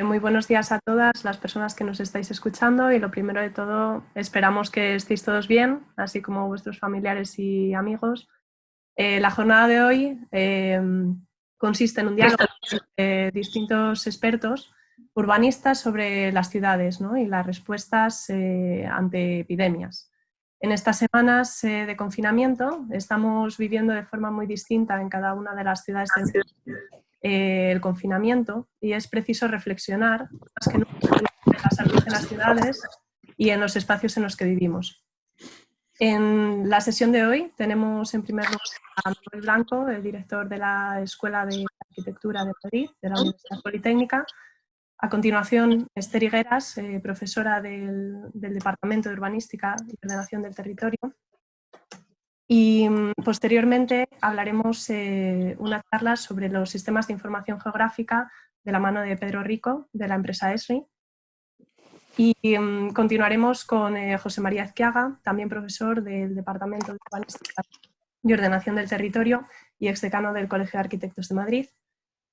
Muy buenos días a todas las personas que nos estáis escuchando y lo primero de todo, esperamos que estéis todos bien, así como vuestros familiares y amigos. La jornada de hoy consiste en un diálogo entre distintos expertos urbanistas sobre las ciudades, ¿no? Y las respuestas ante epidemias. En estas semanas de confinamiento estamos viviendo de forma muy distinta en cada una de las ciudades del mundo el confinamiento y es preciso reflexionar más que nunca en la salud en las ciudades y en los espacios en los que vivimos. En la sesión de hoy tenemos en primer lugar a Manuel Blanco, el director de la Escuela de Arquitectura de Madrid, de la Universidad Politécnica. A continuación, Esther Higueras, profesora del Departamento de Urbanística y Ordenación del Territorio. Y posteriormente hablaremos una charla sobre los sistemas de información geográfica de la mano de Pedro Rico, de la empresa ESRI. Y continuaremos con José María Ezquiaga, también profesor del Departamento de Urbanística y Ordenación del Territorio y exdecano del Colegio de Arquitectos de Madrid.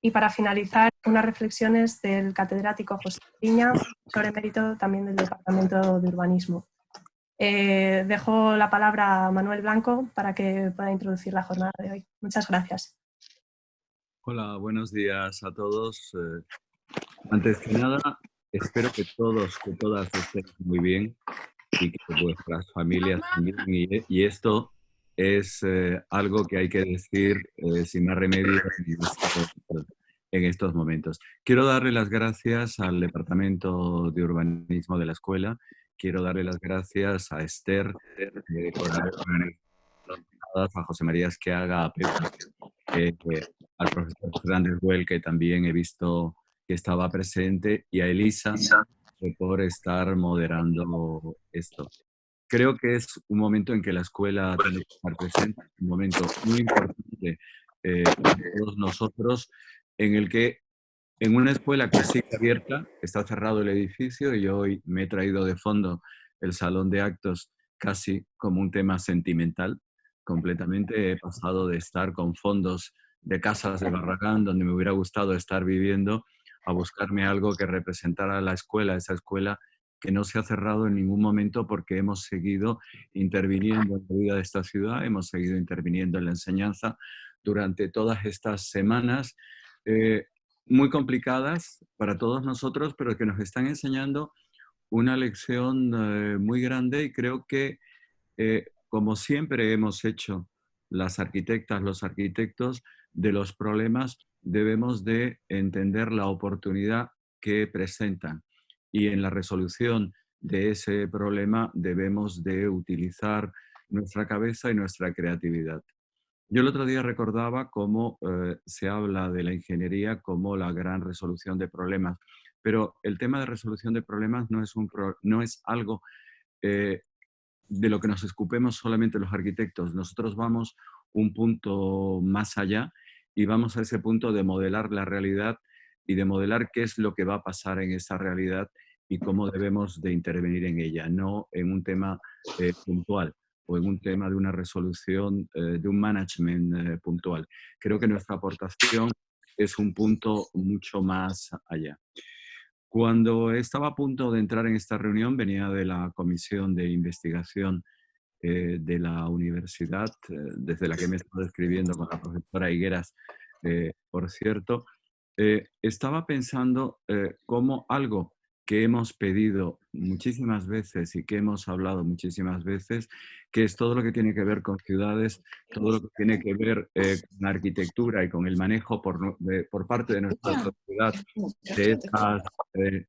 Y para finalizar, unas reflexiones del catedrático José Piña, profesor emérito también del Departamento de Urbanismo. Dejo la palabra a Manuel Blanco para que pueda introducir la jornada de hoy. Muchas gracias. Hola, buenos días a todos. Antes que nada, espero que todos, que todas estén muy bien y que vuestras familias también. Y esto es algo que hay que decir sin más remedio en estos momentos. Quiero darle las gracias al Departamento de Urbanismo de la escuela. Quiero darle las gracias a Esther por haber organizado, a José María Esquiaga, a Pepe, al profesor Fernández Buel, que también he visto que estaba presente, y a Elisa por estar moderando esto. Creo que es un momento en que la escuela tiene que estar presente, un momento muy importante para todos nosotros, en el que en una escuela que sigue abierta, está cerrado el edificio y yo hoy me he traído de fondo el salón de actos casi como un tema sentimental. Completamente he pasado de estar con fondos de casas de Barragán, donde me hubiera gustado estar viviendo, a buscarme algo que representara la escuela, esa escuela que no se ha cerrado en ningún momento porque hemos seguido interviniendo en la vida de esta ciudad, hemos seguido interviniendo en la enseñanza durante todas estas semanas. Muy complicadas para todos nosotros, pero que nos están enseñando una lección muy grande, y creo que, como siempre hemos hecho las arquitectas, los arquitectos, de los problemas debemos de entender la oportunidad que presentan, y en la resolución de ese problema debemos de utilizar nuestra cabeza y nuestra creatividad. Yo el otro día recordaba cómo se habla de la ingeniería como la gran resolución de problemas, pero el tema de resolución de problemas no es algo de lo que nos escupemos solamente los arquitectos. Nosotros vamos un punto más allá y vamos a ese punto de modelar la realidad y de modelar qué es lo que va a pasar en esa realidad y cómo debemos de intervenir en ella, no en un tema puntual o en un tema de una resolución, de un management puntual. Creo que nuestra aportación es un punto mucho más allá. Cuando estaba a punto de entrar en esta reunión, venía de la comisión de investigación de la universidad, desde la que me he estado escribiendo con la profesora Higueras, por cierto, estaba pensando cómo algo que hemos pedido muchísimas veces y que hemos hablado muchísimas veces, que es todo lo que tiene que ver con ciudades, todo lo que tiene que ver con arquitectura y con el manejo por parte de nuestra sociedad de esas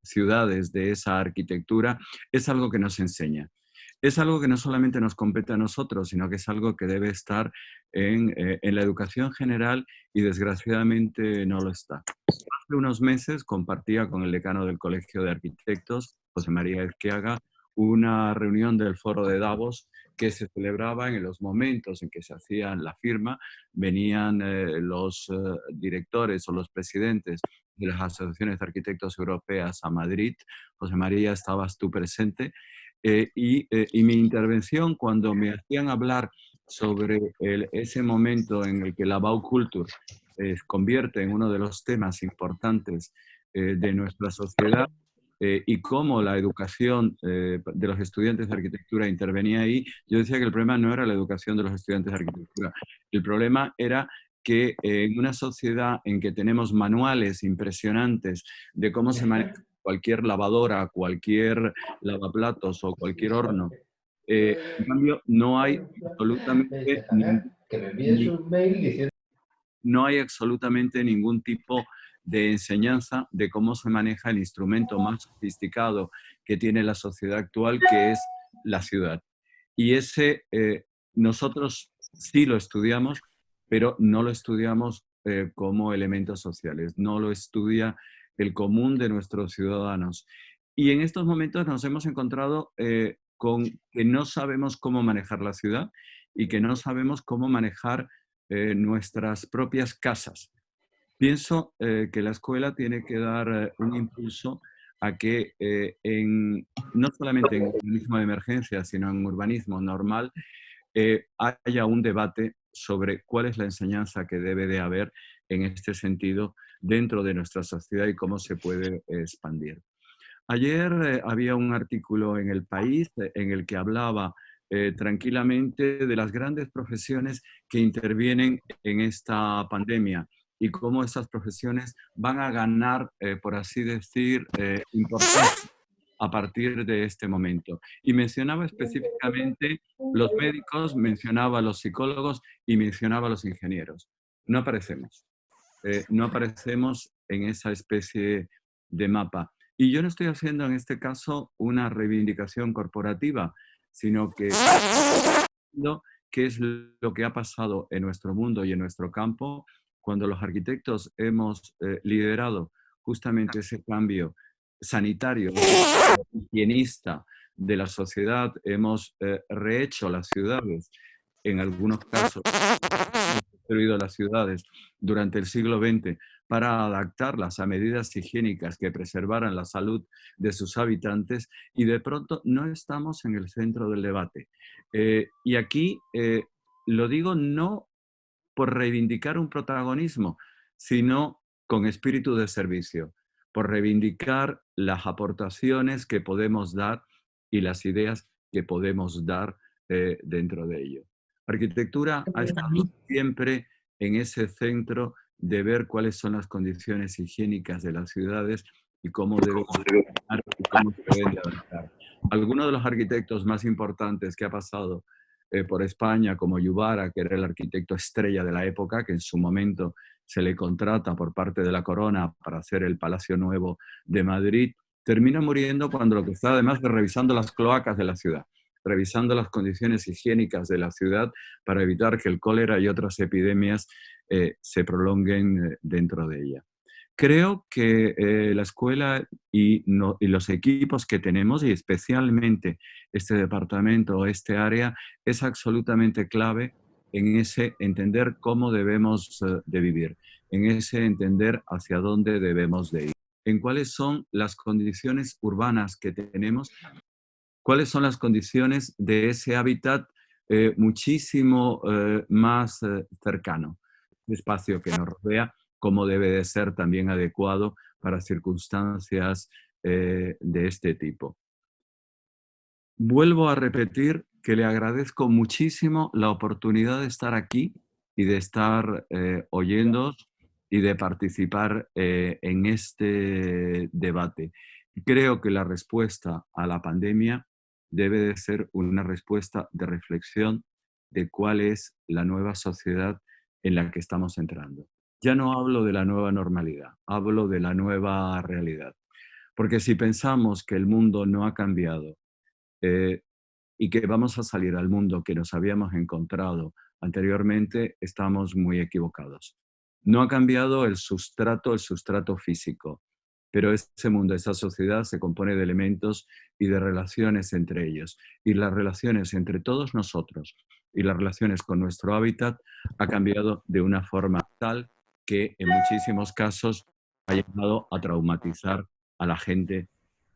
ciudades, de esa arquitectura, es algo que nos enseña. Es algo que no solamente nos compete a nosotros, sino que es algo que debe estar en la educación general, y desgraciadamente no lo está. Hace unos meses compartía con el decano del Colegio de Arquitectos, José María Ezquiaga, una reunión del Foro de Davos que se celebraba en los momentos en que se hacía la firma. Venían los directores o los presidentes de las asociaciones de arquitectos europeas a Madrid. José María, estabas tú presente. Y mi intervención, cuando me hacían hablar sobre ese momento en el que la Baukultur convierte en uno de los temas importantes de nuestra sociedad y cómo la educación de los estudiantes de arquitectura intervenía ahí, yo decía que el problema no era la educación de los estudiantes de arquitectura, el problema era que en una sociedad en que tenemos manuales impresionantes de cómo se maneja cualquier lavadora, cualquier lavaplatos o cualquier horno, en cambio no hay absolutamente Que me envíes un mail diciendo... no hay absolutamente ningún tipo de enseñanza de cómo se maneja el instrumento más sofisticado que tiene la sociedad actual, que es la ciudad. Y ese nosotros sí lo estudiamos, pero no lo estudiamos como elementos sociales, no lo estudia el común de nuestros ciudadanos. Y en estos momentos nos hemos encontrado con que no sabemos cómo manejar la ciudad y que no sabemos cómo manejar nuestras propias casas. Pienso que la escuela tiene que dar un impulso a que no solamente en urbanismo de emergencia, sino en urbanismo normal, haya un debate sobre cuál es la enseñanza que debe de haber en este sentido dentro de nuestra sociedad y cómo se puede expandir. Ayer había un artículo en El País en el que hablaba tranquilamente de las grandes profesiones que intervienen en esta pandemia y cómo esas profesiones van a ganar, por así decir, importancia a partir de este momento. Y mencionaba específicamente los médicos, mencionaba los psicólogos y mencionaba los ingenieros. No aparecemos. No aparecemos en esa especie de mapa. Y yo no estoy haciendo en este caso una reivindicación corporativa, sino que qué es lo que ha pasado en nuestro mundo y en nuestro campo cuando los arquitectos hemos liderado justamente ese cambio sanitario, higienista de la sociedad, hemos rehecho las ciudades, en algunos casos hemos construido las ciudades durante el siglo XX para adaptarlas a medidas higiénicas que preservaran la salud de sus habitantes y de pronto no estamos en el centro del debate. Y aquí lo digo no por reivindicar un protagonismo, sino con espíritu de servicio, por reivindicar las aportaciones que podemos dar y las ideas que podemos dar dentro de ello. Arquitectura ha estado siempre en ese centro de ver cuáles son las condiciones higiénicas de las ciudades y cómo deben funcionar y cómo se deben de adaptar. Algunos de los arquitectos más importantes que ha pasado por España, como Yubara, que era el arquitecto estrella de la época, que en su momento se le contrata por parte de la Corona para hacer el Palacio Nuevo de Madrid, termina muriendo cuando lo que está además de revisando las cloacas de la ciudad, revisando las condiciones higiénicas de la ciudad para evitar que el cólera y otras epidemias se prolonguen dentro de ella. Creo que la escuela y los equipos que tenemos, y especialmente este departamento o este área, es absolutamente clave en ese entender cómo debemos de vivir, en ese entender hacia dónde debemos de ir, en cuáles son las condiciones urbanas que tenemos, cuáles son las condiciones de ese hábitat muchísimo más cercano, el espacio que nos rodea, cómo debe de ser también adecuado para circunstancias de este tipo. Vuelvo a repetir que le agradezco muchísimo la oportunidad de estar aquí y de estar oyéndoos y de participar en este debate. Creo que la respuesta a la pandemia debe de ser una respuesta de reflexión de cuál es la nueva sociedad en la que estamos entrando. Ya no hablo de la nueva normalidad, hablo de la nueva realidad. Porque si pensamos que el mundo no ha cambiado y que vamos a salir al mundo que nos habíamos encontrado anteriormente, estamos muy equivocados. No ha cambiado el sustrato físico, pero ese mundo, esa sociedad se compone de elementos y de relaciones entre ellos. Y las relaciones entre todos nosotros y las relaciones con nuestro hábitat ha cambiado de una forma tal que en muchísimos casos ha llegado a traumatizar a la gente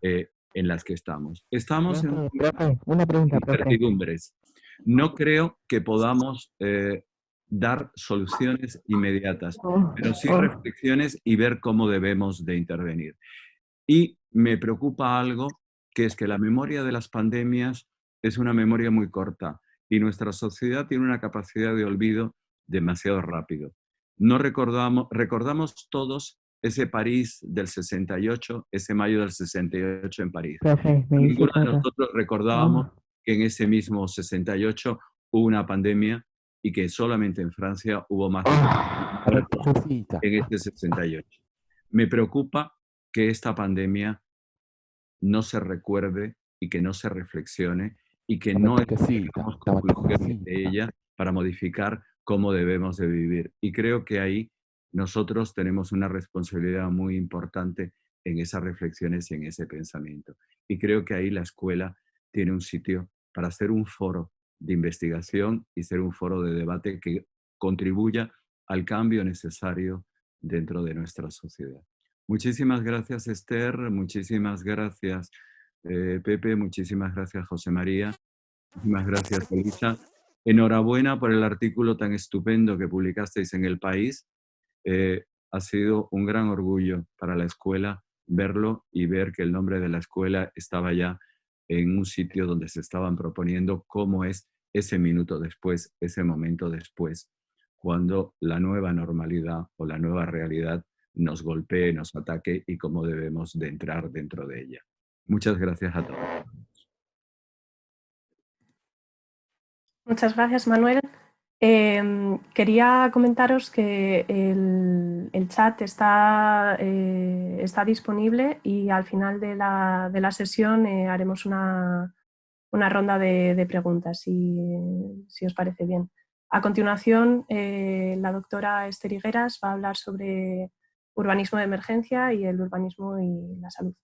en las que estamos. Estamos Profe, una pregunta, profe. incertidumbres. No creo que podamos dar soluciones inmediatas, pero sí reflexiones y ver cómo debemos de intervenir. Y me preocupa algo, que es que la memoria de las pandemias es una memoria muy corta y nuestra sociedad tiene una capacidad de olvido demasiado rápido. No recordamos todos ese París del 68, ese mayo del 68 en París. Profe, me dice Ninguno de Tata. nosotros recordábamos que en ese mismo 68 hubo una pandemia y que solamente en Francia hubo más de 300 muertos en este 68. Me preocupa que esta pandemia no se recuerde y que no se reflexione y que no extraigamos conclusiones de ella para modificar cómo debemos de vivir. Y creo que ahí nosotros tenemos una responsabilidad muy importante en esas reflexiones y en ese pensamiento. Y creo que ahí la escuela tiene un sitio para ser un foro de investigación y ser un foro de debate que contribuya al cambio necesario dentro de nuestra sociedad. Muchísimas gracias, Esther. Muchísimas gracias, Pepe. Muchísimas gracias, José María. Muchísimas gracias, Elisa. Enhorabuena por el artículo tan estupendo que publicasteis en El País. Ha sido un gran orgullo para la escuela verlo y ver que el nombre de la escuela estaba ya en un sitio donde se estaban proponiendo cómo es ese minuto después, ese momento después, cuando la nueva normalidad o la nueva realidad nos golpee, nos ataque y cómo debemos de entrar dentro de ella. Muchas gracias a todos. Muchas gracias, Manuel. Quería comentaros que el chat está disponible y al final de la sesión haremos una ronda de preguntas, si os parece bien. A continuación, la doctora Esther Higueras va a hablar sobre urbanismo de emergencia y el urbanismo y la salud.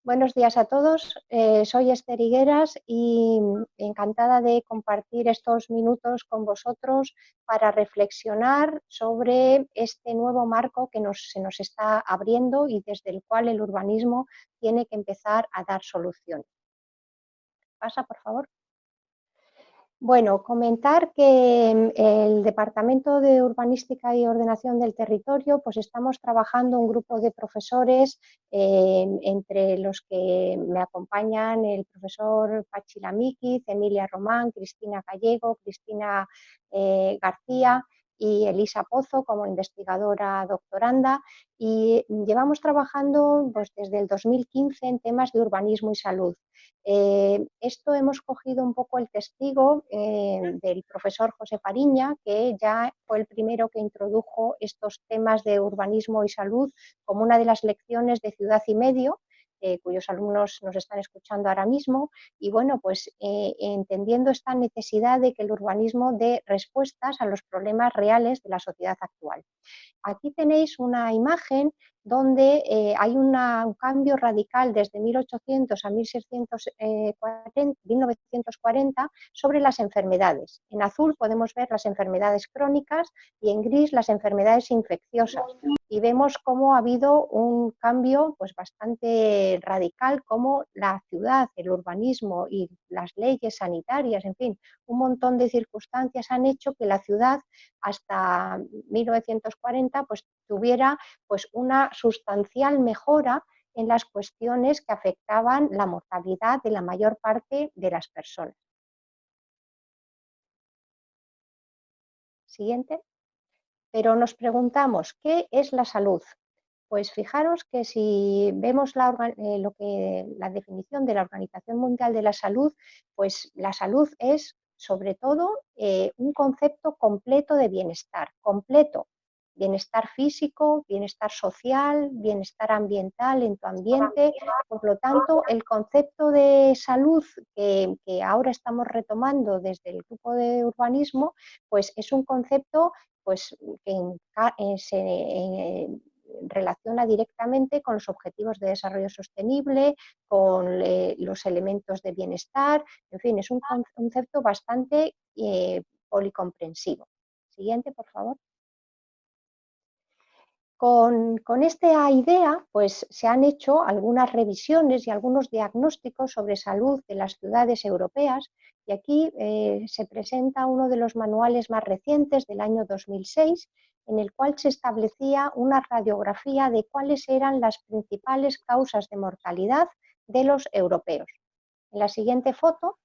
Buenos días a todos, soy Esther Higueras y encantada de compartir estos minutos con vosotros para reflexionar sobre este nuevo marco que se nos está abriendo y desde el cual el urbanismo tiene que empezar a dar soluciones. Pasa, por favor. Bueno, comentar que el Departamento de Urbanística y Ordenación del Territorio, pues estamos trabajando un grupo de profesores, entre los que me acompañan el profesor Pachi Lamíquiz, Emilia Román, Cristina Gallego, Cristina García y Elisa Pozo como investigadora doctoranda, y llevamos trabajando pues, desde el 2015 en temas de urbanismo y salud. Esto hemos cogido un poco el testigo del profesor José Fariña, que ya fue el primero que introdujo estos temas de urbanismo y salud como una de las lecciones de Ciudad y Medio, cuyos alumnos nos están escuchando ahora mismo, y bueno, pues entendiendo esta necesidad de que el urbanismo dé respuestas a los problemas reales de la sociedad actual. Aquí tenéis una imagen donde hay un cambio radical desde 1800 a 1940 sobre las enfermedades. En azul podemos ver las enfermedades crónicas y en gris las enfermedades infecciosas. Y vemos cómo ha habido un cambio pues, bastante radical, como la ciudad, el urbanismo y las leyes sanitarias, en fin, un montón de circunstancias han hecho que la ciudad hasta 1940 pues, tuviera pues, una sustancial mejora en las cuestiones que afectaban la mortalidad de la mayor parte de las personas. Siguiente. Pero nos preguntamos, ¿qué es la salud? Pues fijaros que si vemos la definición de la Organización Mundial de la Salud, pues la salud es sobre todo un concepto completo de bienestar, completo. Bienestar físico, bienestar social, bienestar ambiental en tu ambiente. Por lo tanto, el concepto de salud que ahora estamos retomando desde el grupo de urbanismo, pues es un concepto pues, que se relaciona directamente con los objetivos de desarrollo sostenible, con los elementos de bienestar, en fin, es un concepto bastante policomprensivo. Siguiente, por favor. Con esta idea, pues se han hecho algunas revisiones y algunos diagnósticos sobre salud de las ciudades europeas Y aquí se presenta uno de los manuales más recientes del año 2006, en el cual se establecía una radiografía de cuáles eran las principales causas de mortalidad de los europeos. En la siguiente foto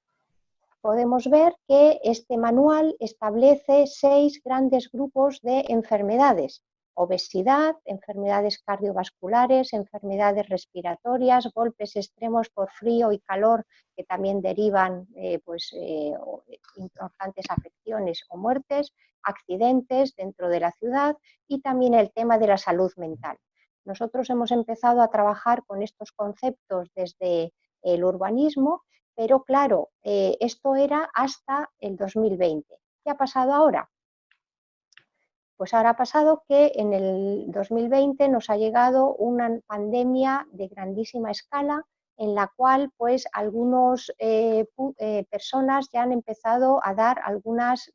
podemos ver que este manual establece 6 grandes grupos de enfermedades: obesidad, enfermedades cardiovasculares, enfermedades respiratorias, golpes extremos por frío y calor que también derivan importantes afecciones o muertes, accidentes dentro de la ciudad y también el tema de la salud mental. Nosotros hemos empezado a trabajar con estos conceptos desde el urbanismo, pero claro, esto era hasta el 2020. ¿Qué ha pasado ahora? Pues ahora ha pasado que en el 2020 nos ha llegado una pandemia de grandísima escala, en la cual pues algunas personas ya han empezado a dar algunas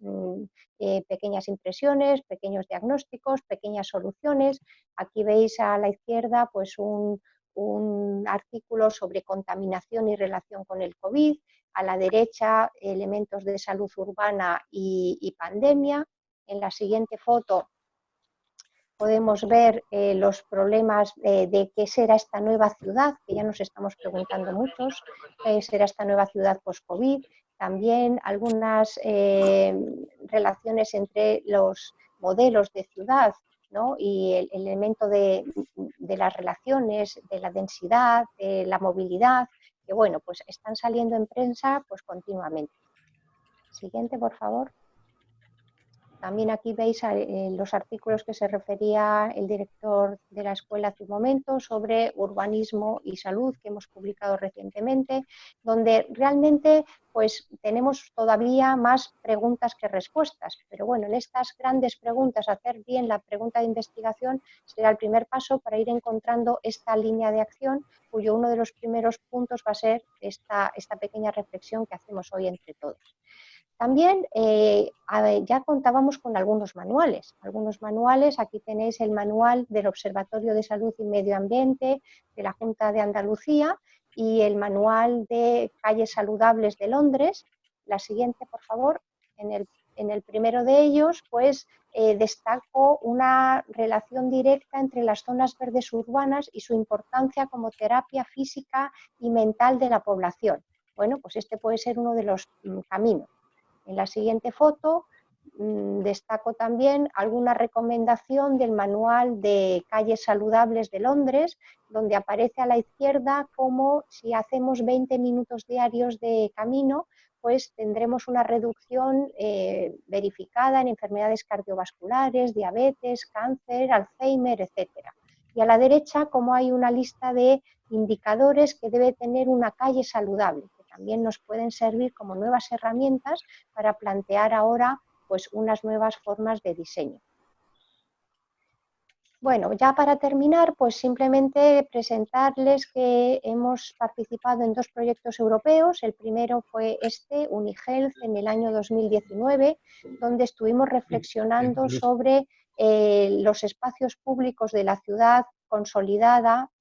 pequeñas impresiones, pequeños diagnósticos, pequeñas soluciones. Aquí veis a la izquierda pues un artículo sobre contaminación y relación con el COVID, a la derecha elementos de salud urbana y pandemia. En la siguiente foto podemos ver los problemas de qué será esta nueva ciudad, que ya nos estamos preguntando muchos, qué será esta nueva ciudad post-COVID. También algunas relaciones entre los modelos de ciudad, ¿no? Y el elemento de las relaciones, de la densidad, de la movilidad, que bueno, pues están saliendo en prensa pues continuamente. Siguiente, por favor. También aquí veis los artículos que se refería el director de la escuela hace un momento sobre urbanismo y salud que hemos publicado recientemente, donde realmente pues tenemos todavía más preguntas que respuestas, pero bueno, en estas grandes preguntas, hacer bien la pregunta de investigación será el primer paso para ir encontrando esta línea de acción, cuyo uno de los primeros puntos va a ser esta pequeña reflexión que hacemos hoy entre todos. También ya contábamos con algunos manuales. Aquí tenéis el manual del Observatorio de Salud y Medio Ambiente de la Junta de Andalucía y el manual de Calles Saludables de Londres. La siguiente, por favor. En el primero de ellos, pues destaco una relación directa entre las zonas verdes urbanas y su importancia como terapia física y mental de la población. Bueno, pues este puede ser uno de los caminos. En la siguiente foto destaco también alguna recomendación del manual de Calles Saludables de Londres, donde aparece a la izquierda como si hacemos 20 minutos diarios de camino, pues tendremos una reducción verificada en enfermedades cardiovasculares, diabetes, cáncer, Alzheimer, etc. Y a la derecha como hay una lista de indicadores que debe tener una calle saludable, también nos pueden servir como nuevas herramientas para plantear ahora pues, unas nuevas formas de diseño. Bueno, ya para terminar, pues simplemente presentarles que hemos participado en 2 proyectos europeos. El primero fue UniHealth, en el año 2019, donde estuvimos reflexionando sobre los espacios públicos de la ciudad consolidada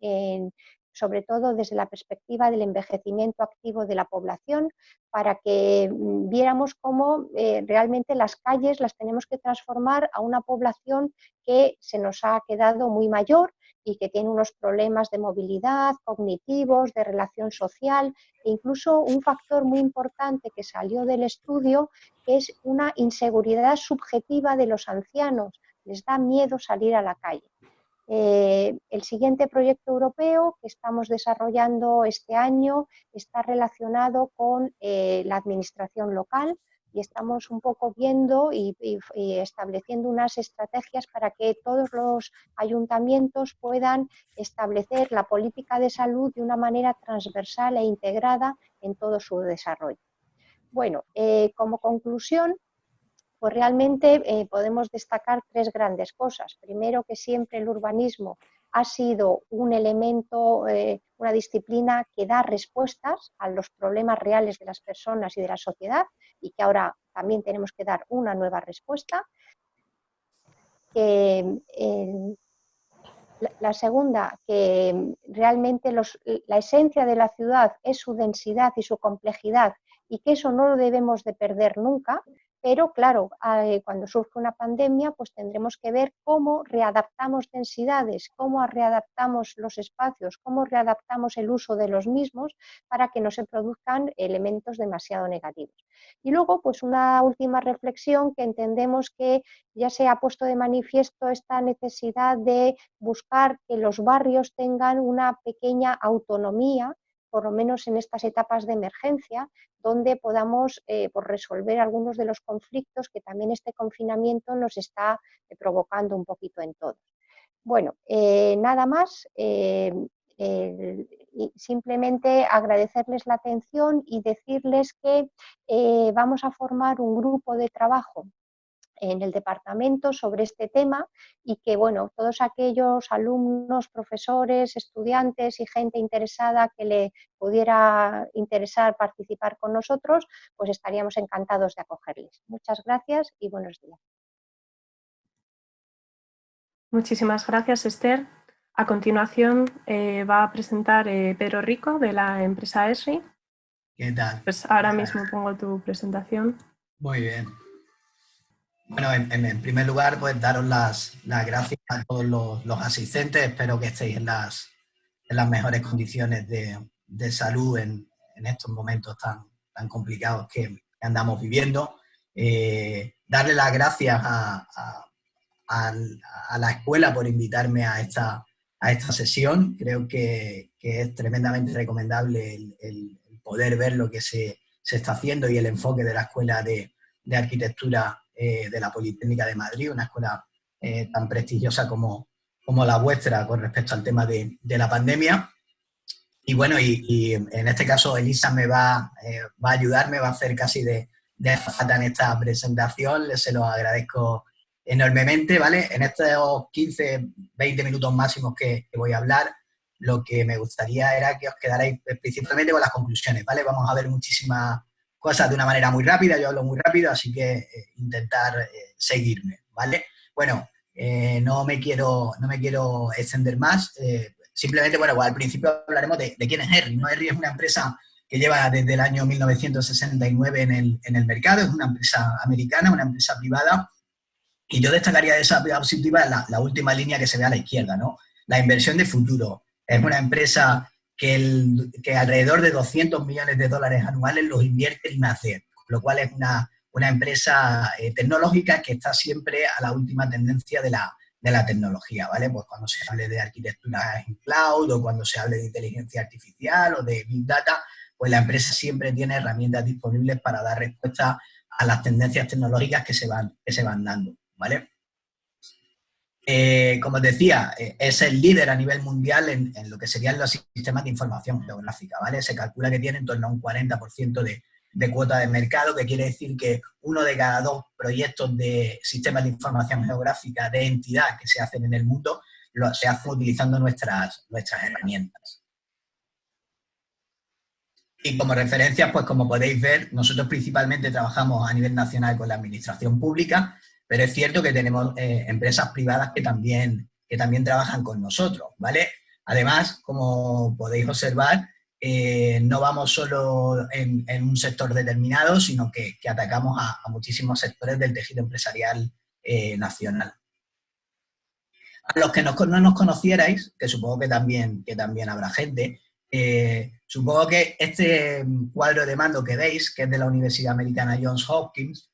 sobre todo desde la perspectiva del envejecimiento activo de la población, para que viéramos cómo realmente las calles las tenemos que transformar a una población que se nos ha quedado muy mayor y que tiene unos problemas de movilidad, cognitivos, de relación social, e incluso un factor muy importante que salió del estudio, que es una inseguridad subjetiva de los ancianos, les da miedo salir a la calle. El siguiente proyecto europeo que estamos desarrollando este año está relacionado con la administración local y estamos un poco viendo y estableciendo unas estrategias para que todos los ayuntamientos puedan establecer la política de salud de una manera transversal e integrada en todo su desarrollo. Bueno, como conclusión, pues realmente podemos destacar 3 grandes cosas. Primero, que siempre el urbanismo ha sido un elemento, una disciplina que da respuestas a los problemas reales de las personas y de la sociedad y que ahora también tenemos que dar una nueva respuesta. La segunda, que realmente la esencia de la ciudad es su densidad y su complejidad, y que eso no lo debemos de perder nunca. Pero claro, cuando surge una pandemia, pues tendremos que ver cómo readaptamos densidades, cómo readaptamos los espacios, cómo readaptamos el uso de los mismos para que no se produzcan elementos demasiado negativos. Y luego, pues una última reflexión, que entendemos que ya se ha puesto de manifiesto esta necesidad de buscar que los barrios tengan una pequeña autonomía, por lo menos en estas etapas de emergencia, donde podamos pues resolver algunos de los conflictos que también este confinamiento nos está provocando un poquito en todos. Bueno, nada más, simplemente agradecerles la atención y decirles que vamos a formar un grupo de trabajo en el departamento sobre este tema y que, bueno, todos aquellos alumnos, profesores, estudiantes y gente interesada que le pudiera interesar participar con nosotros, pues estaríamos encantados de acogerles. Muchas gracias y buenos días. Muchísimas gracias, Esther. A continuación va a presentar Pedro Rico, de la empresa Esri. ¿Qué tal? Pues ahora mismo pongo tu presentación. Muy bien. Bueno, en primer lugar, pues daros las gracias a todos los asistentes. Espero que estéis en las mejores condiciones de salud en estos momentos tan complicados que andamos viviendo. Darle las gracias a la escuela por invitarme a esta sesión. Creo que es tremendamente recomendable el poder ver lo que se está haciendo y el enfoque de la Escuela de Arquitectura de la Politécnica de Madrid, una escuela tan prestigiosa como la vuestra con respecto al tema de la pandemia. Y bueno, y en este caso Elisa me va a ayudar, me va a hacer casi de azafata en esta presentación, se lo agradezco enormemente, ¿vale? En estos 15, 20 minutos máximos que voy a hablar, lo que me gustaría era que os quedarais principalmente con las conclusiones, ¿vale? Vamos a ver muchísimas cosas de una manera muy rápida, yo hablo muy rápido, así que intentar seguirme, ¿vale? Bueno, no me quiero extender más, simplemente, bueno, pues al principio hablaremos de quién es Esri, ¿no? Esri es una empresa que lleva desde el año 1969 en el mercado, es una empresa americana, una empresa privada, y yo destacaría de esa diapositiva la última línea que se ve a la izquierda, ¿no? La inversión de futuro. Es una empresa que alrededor de 200 millones de dólares anuales los invierte en I+D, lo cual es una empresa tecnológica que está siempre a la última tendencia de la tecnología, ¿vale? Pues cuando se hable de arquitectura en cloud o cuando se hable de inteligencia artificial o de Big Data, pues la empresa siempre tiene herramientas disponibles para dar respuesta a las tendencias tecnológicas que se van dando, ¿vale? Como os decía, es el líder a nivel mundial en lo que serían los sistemas de información geográfica, ¿vale? Se calcula que tiene en torno a un 40% de cuota de mercado, que quiere decir que 1 de cada 2 proyectos de sistemas de información geográfica de entidad que se hacen en el mundo se hacen utilizando nuestras herramientas. Y como referencia, pues como podéis ver, nosotros principalmente trabajamos a nivel nacional con la administración pública, pero es cierto que tenemos empresas privadas que también trabajan con nosotros, ¿vale? Además, como podéis observar, no vamos solo en un sector determinado, sino que atacamos a muchísimos sectores del tejido empresarial nacional. A los que no nos conocierais, que supongo que también habrá gente, supongo que este cuadro de mando que veis, que es de la Universidad Americana Johns Hopkins,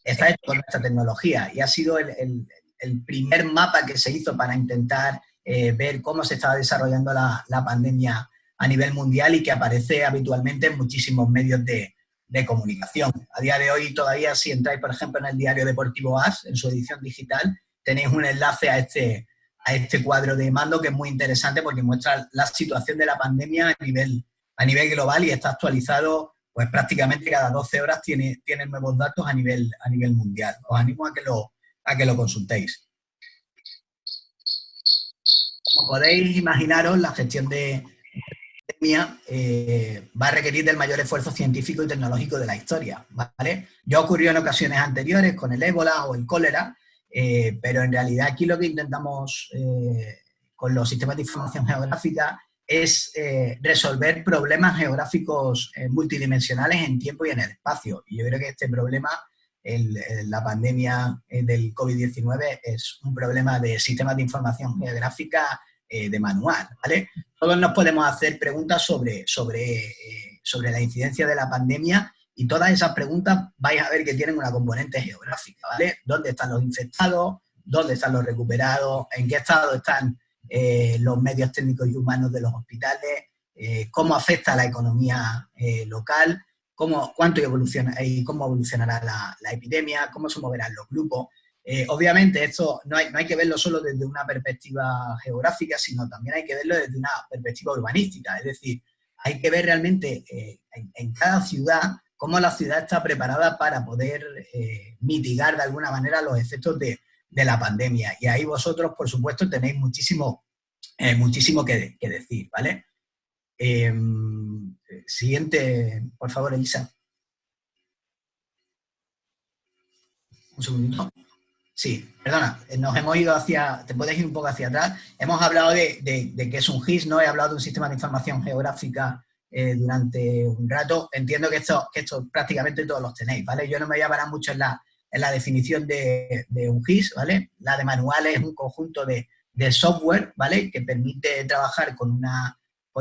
está hecho con nuestra tecnología y ha sido el primer mapa que se hizo para intentar ver cómo se estaba desarrollando la pandemia a nivel mundial y que aparece habitualmente en muchísimos medios de comunicación. A día de hoy todavía, si entráis, por ejemplo, en el diario deportivo AS, en su edición digital, tenéis un enlace a este cuadro de mando que es muy interesante porque muestra la situación de la pandemia a nivel global y está actualizado pues prácticamente cada 12 horas tiene nuevos datos a nivel mundial. Os animo a que lo consultéis. Como podéis imaginaros, la gestión de pandemia va a requerir del mayor esfuerzo científico y tecnológico de la historia, ¿vale? Ya ocurrió en ocasiones anteriores con el ébola o el cólera, pero en realidad aquí lo que intentamos con los sistemas de información geográfica es resolver problemas geográficos multidimensionales en tiempo y en el espacio. Y yo creo que este problema, la pandemia del COVID-19, es un problema de sistemas de información geográfica de manual, ¿vale? Todos nos podemos hacer preguntas sobre la incidencia de la pandemia, y todas esas preguntas vais a ver que tienen una componente geográfica, ¿vale? ¿Dónde están los infectados? ¿Dónde están los recuperados? ¿En qué estado están los medios técnicos y humanos de los hospitales? ¿Cómo afecta a la economía local? ¿Cuánto cómo evolucionará la epidemia? ¿Cómo se moverán los grupos? Obviamente esto no hay que verlo solo desde una perspectiva geográfica, sino también hay que verlo desde una perspectiva urbanística. Es decir, hay que ver realmente en cada ciudad cómo la ciudad está preparada para poder mitigar de alguna manera los efectos de la pandemia. Y ahí vosotros, por supuesto, tenéis muchísimo que decir, ¿vale? Siguiente, por favor, Elisa. Un segundito. Sí, perdona, nos hemos ido te puedes ir un poco hacia atrás. Hemos hablado de qué es un GIS, ¿no? He hablado de un sistema de información geográfica durante un rato. Entiendo que esto prácticamente todos los tenéis, ¿vale? Yo no me voy a parar mucho en la definición de un GIS, ¿vale? La de manuales es un conjunto de software, ¿vale? Que permite trabajar con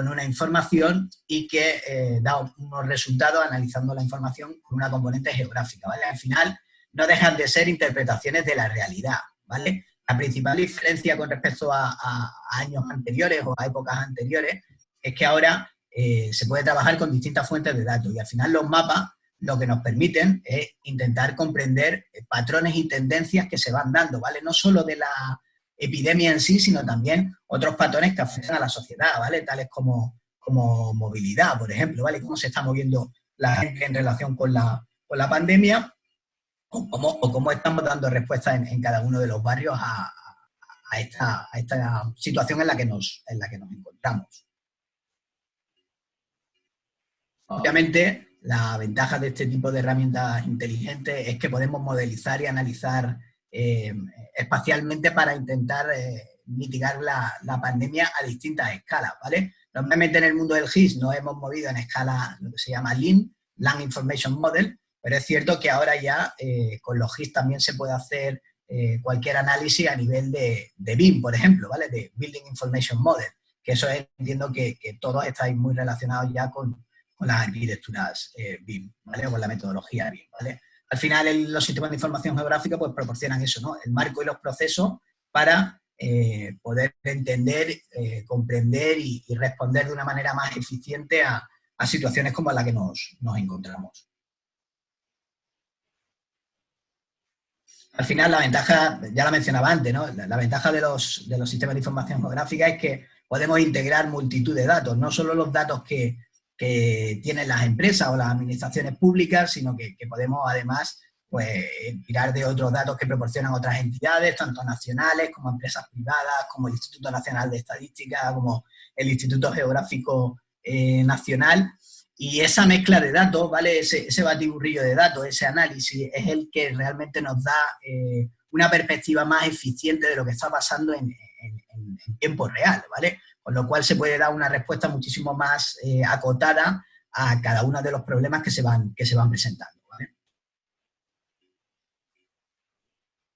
una información y que da unos resultados analizando la información con una componente geográfica, ¿vale? Al final no dejan de ser interpretaciones de la realidad, ¿vale? La principal diferencia con respecto a años anteriores o a épocas anteriores es que ahora se puede trabajar con distintas fuentes de datos, y al final los mapas lo que nos permiten es intentar comprender patrones y tendencias que se van dando, ¿vale? No solo de la epidemia en sí, sino también otros patrones que afectan a la sociedad, ¿vale? Tales como movilidad, por ejemplo, ¿vale? Cómo se está moviendo la gente en relación con la pandemia, o cómo estamos dando respuesta en cada uno de los barrios a esta situación en la que nos encontramos. Obviamente, la ventaja de este tipo de herramientas inteligentes es que podemos modelizar y analizar espacialmente para intentar mitigar la pandemia a distintas escalas, ¿vale? Normalmente en el mundo del GIS nos hemos movido en escala, lo que se llama LIM, Land Information Model, pero es cierto que ahora ya con los GIS también se puede hacer cualquier análisis a nivel de BIM, por ejemplo, ¿vale? De Building Information Model, que eso entiendo que todos estáis muy relacionados ya con las arquitecturas BIM, ¿vale? O con la metodología BIM, ¿vale? Al final los sistemas de información geográfica pues proporcionan eso, ¿no? El marco y los procesos para poder entender, comprender y responder de una manera más eficiente a situaciones como la que nos encontramos. Al final la ventaja, ya la mencionaba antes, ¿no? La ventaja de los sistemas de información geográfica es que podemos integrar multitud de datos, no solo los datos que tienen las empresas o las administraciones públicas, sino que podemos además pues, tirar de otros datos que proporcionan otras entidades, tanto nacionales como empresas privadas, como el Instituto Nacional de Estadística, como el Instituto Geográfico Nacional. Y esa mezcla de datos, ¿vale? Ese batiburrillo de datos, ese análisis, es el que realmente nos da una perspectiva más eficiente de lo que está pasando en tiempo real, ¿vale? Con lo cual se puede dar una respuesta muchísimo más acotada a cada uno de los problemas que se van presentando, ¿vale?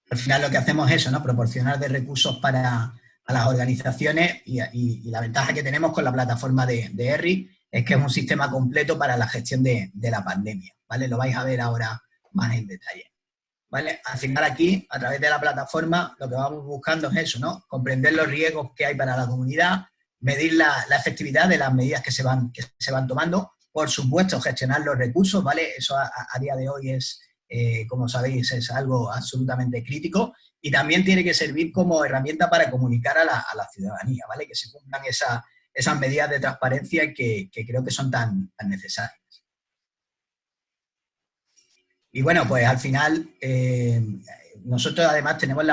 Al final lo que hacemos es eso, ¿no? Proporcionar de recursos a las organizaciones, y la ventaja que tenemos con la plataforma de ERRI es que es un sistema completo para la gestión de la pandemia, ¿vale? Lo vais a ver ahora más en detalle, ¿vale? Al final aquí, a través de la plataforma, lo que vamos buscando es eso, ¿no? Comprender los riesgos que hay para la comunidad, medir la efectividad de las medidas que se van tomando, por supuesto, gestionar los recursos, ¿vale? Eso a día de hoy es, como sabéis, es algo absolutamente crítico, y también tiene que servir como herramienta para comunicar a la ciudadanía, ¿vale? Que se cumplan esas medidas de transparencia que creo que son tan necesarias. Y bueno, pues al final, nosotros además tenemos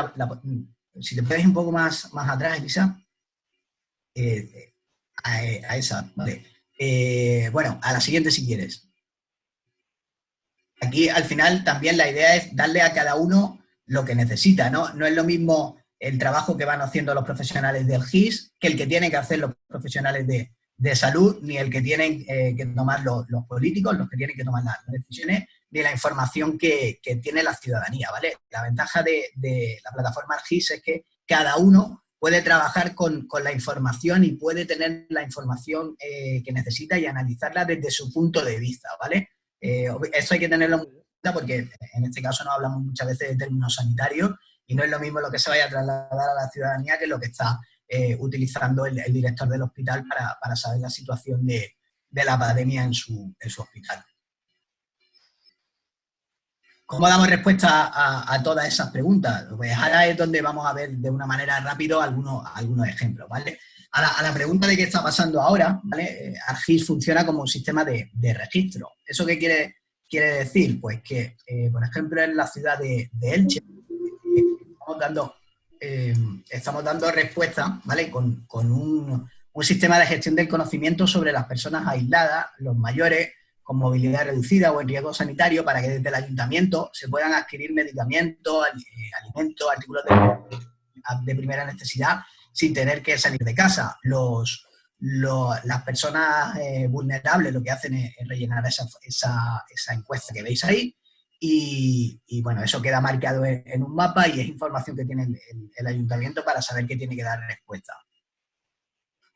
si te puedes ir un poco más atrás, Elisa, a esa, ¿vale? Bueno, a la siguiente si quieres. Aquí al final también la idea es darle a cada uno lo que necesita, ¿no? No es lo mismo el trabajo que van haciendo los profesionales del GIS que el que tienen que hacer los profesionales de salud, ni el que tienen que tomar los políticos, los que tienen que tomar las decisiones, ni la información que tiene la ciudadanía, ¿vale? La ventaja de la plataforma GIS es que cada uno puede trabajar con la información y puede tener la información que necesita y analizarla desde su punto de vista, ¿vale? Eso hay que tenerlo en cuenta porque en este caso no hablamos muchas veces de términos sanitarios y no es lo mismo lo que se vaya a trasladar a la ciudadanía que lo que está utilizando el director del hospital para saber la situación de la pandemia en su hospital. ¿Cómo damos respuesta a todas esas preguntas? Pues ahora es donde vamos a ver de una manera rápida algunos ejemplos, ¿vale? A la pregunta de qué está pasando ahora, ¿vale? ArcGIS funciona como un sistema de registro. ¿Eso qué quiere decir? Pues que, por ejemplo, en la ciudad de Elche estamos dando respuesta, ¿vale? Con un sistema de gestión del conocimiento sobre las personas aisladas, los mayores, con movilidad reducida o en riesgo sanitario, para que desde el ayuntamiento se puedan adquirir medicamentos, alimentos, artículos de primera necesidad sin tener que salir de casa. Las personas vulnerables lo que hacen es rellenar esa encuesta que veis ahí y bueno, eso queda marcado en un mapa y es información que tiene el ayuntamiento para saber qué tiene que dar respuesta.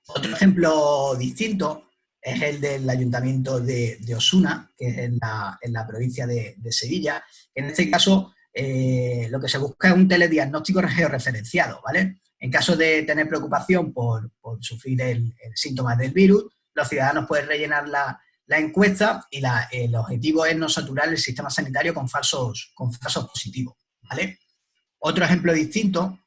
Otro ejemplo distinto es el del Ayuntamiento de Osuna, que es en la provincia de Sevilla. En este caso, lo que se busca es un telediagnóstico georreferenciado, ¿vale? En caso de tener preocupación por sufrir el síntomas del virus, los ciudadanos pueden rellenar la encuesta y el objetivo es no saturar el sistema sanitario con falsos positivos, ¿vale? Otro ejemplo distinto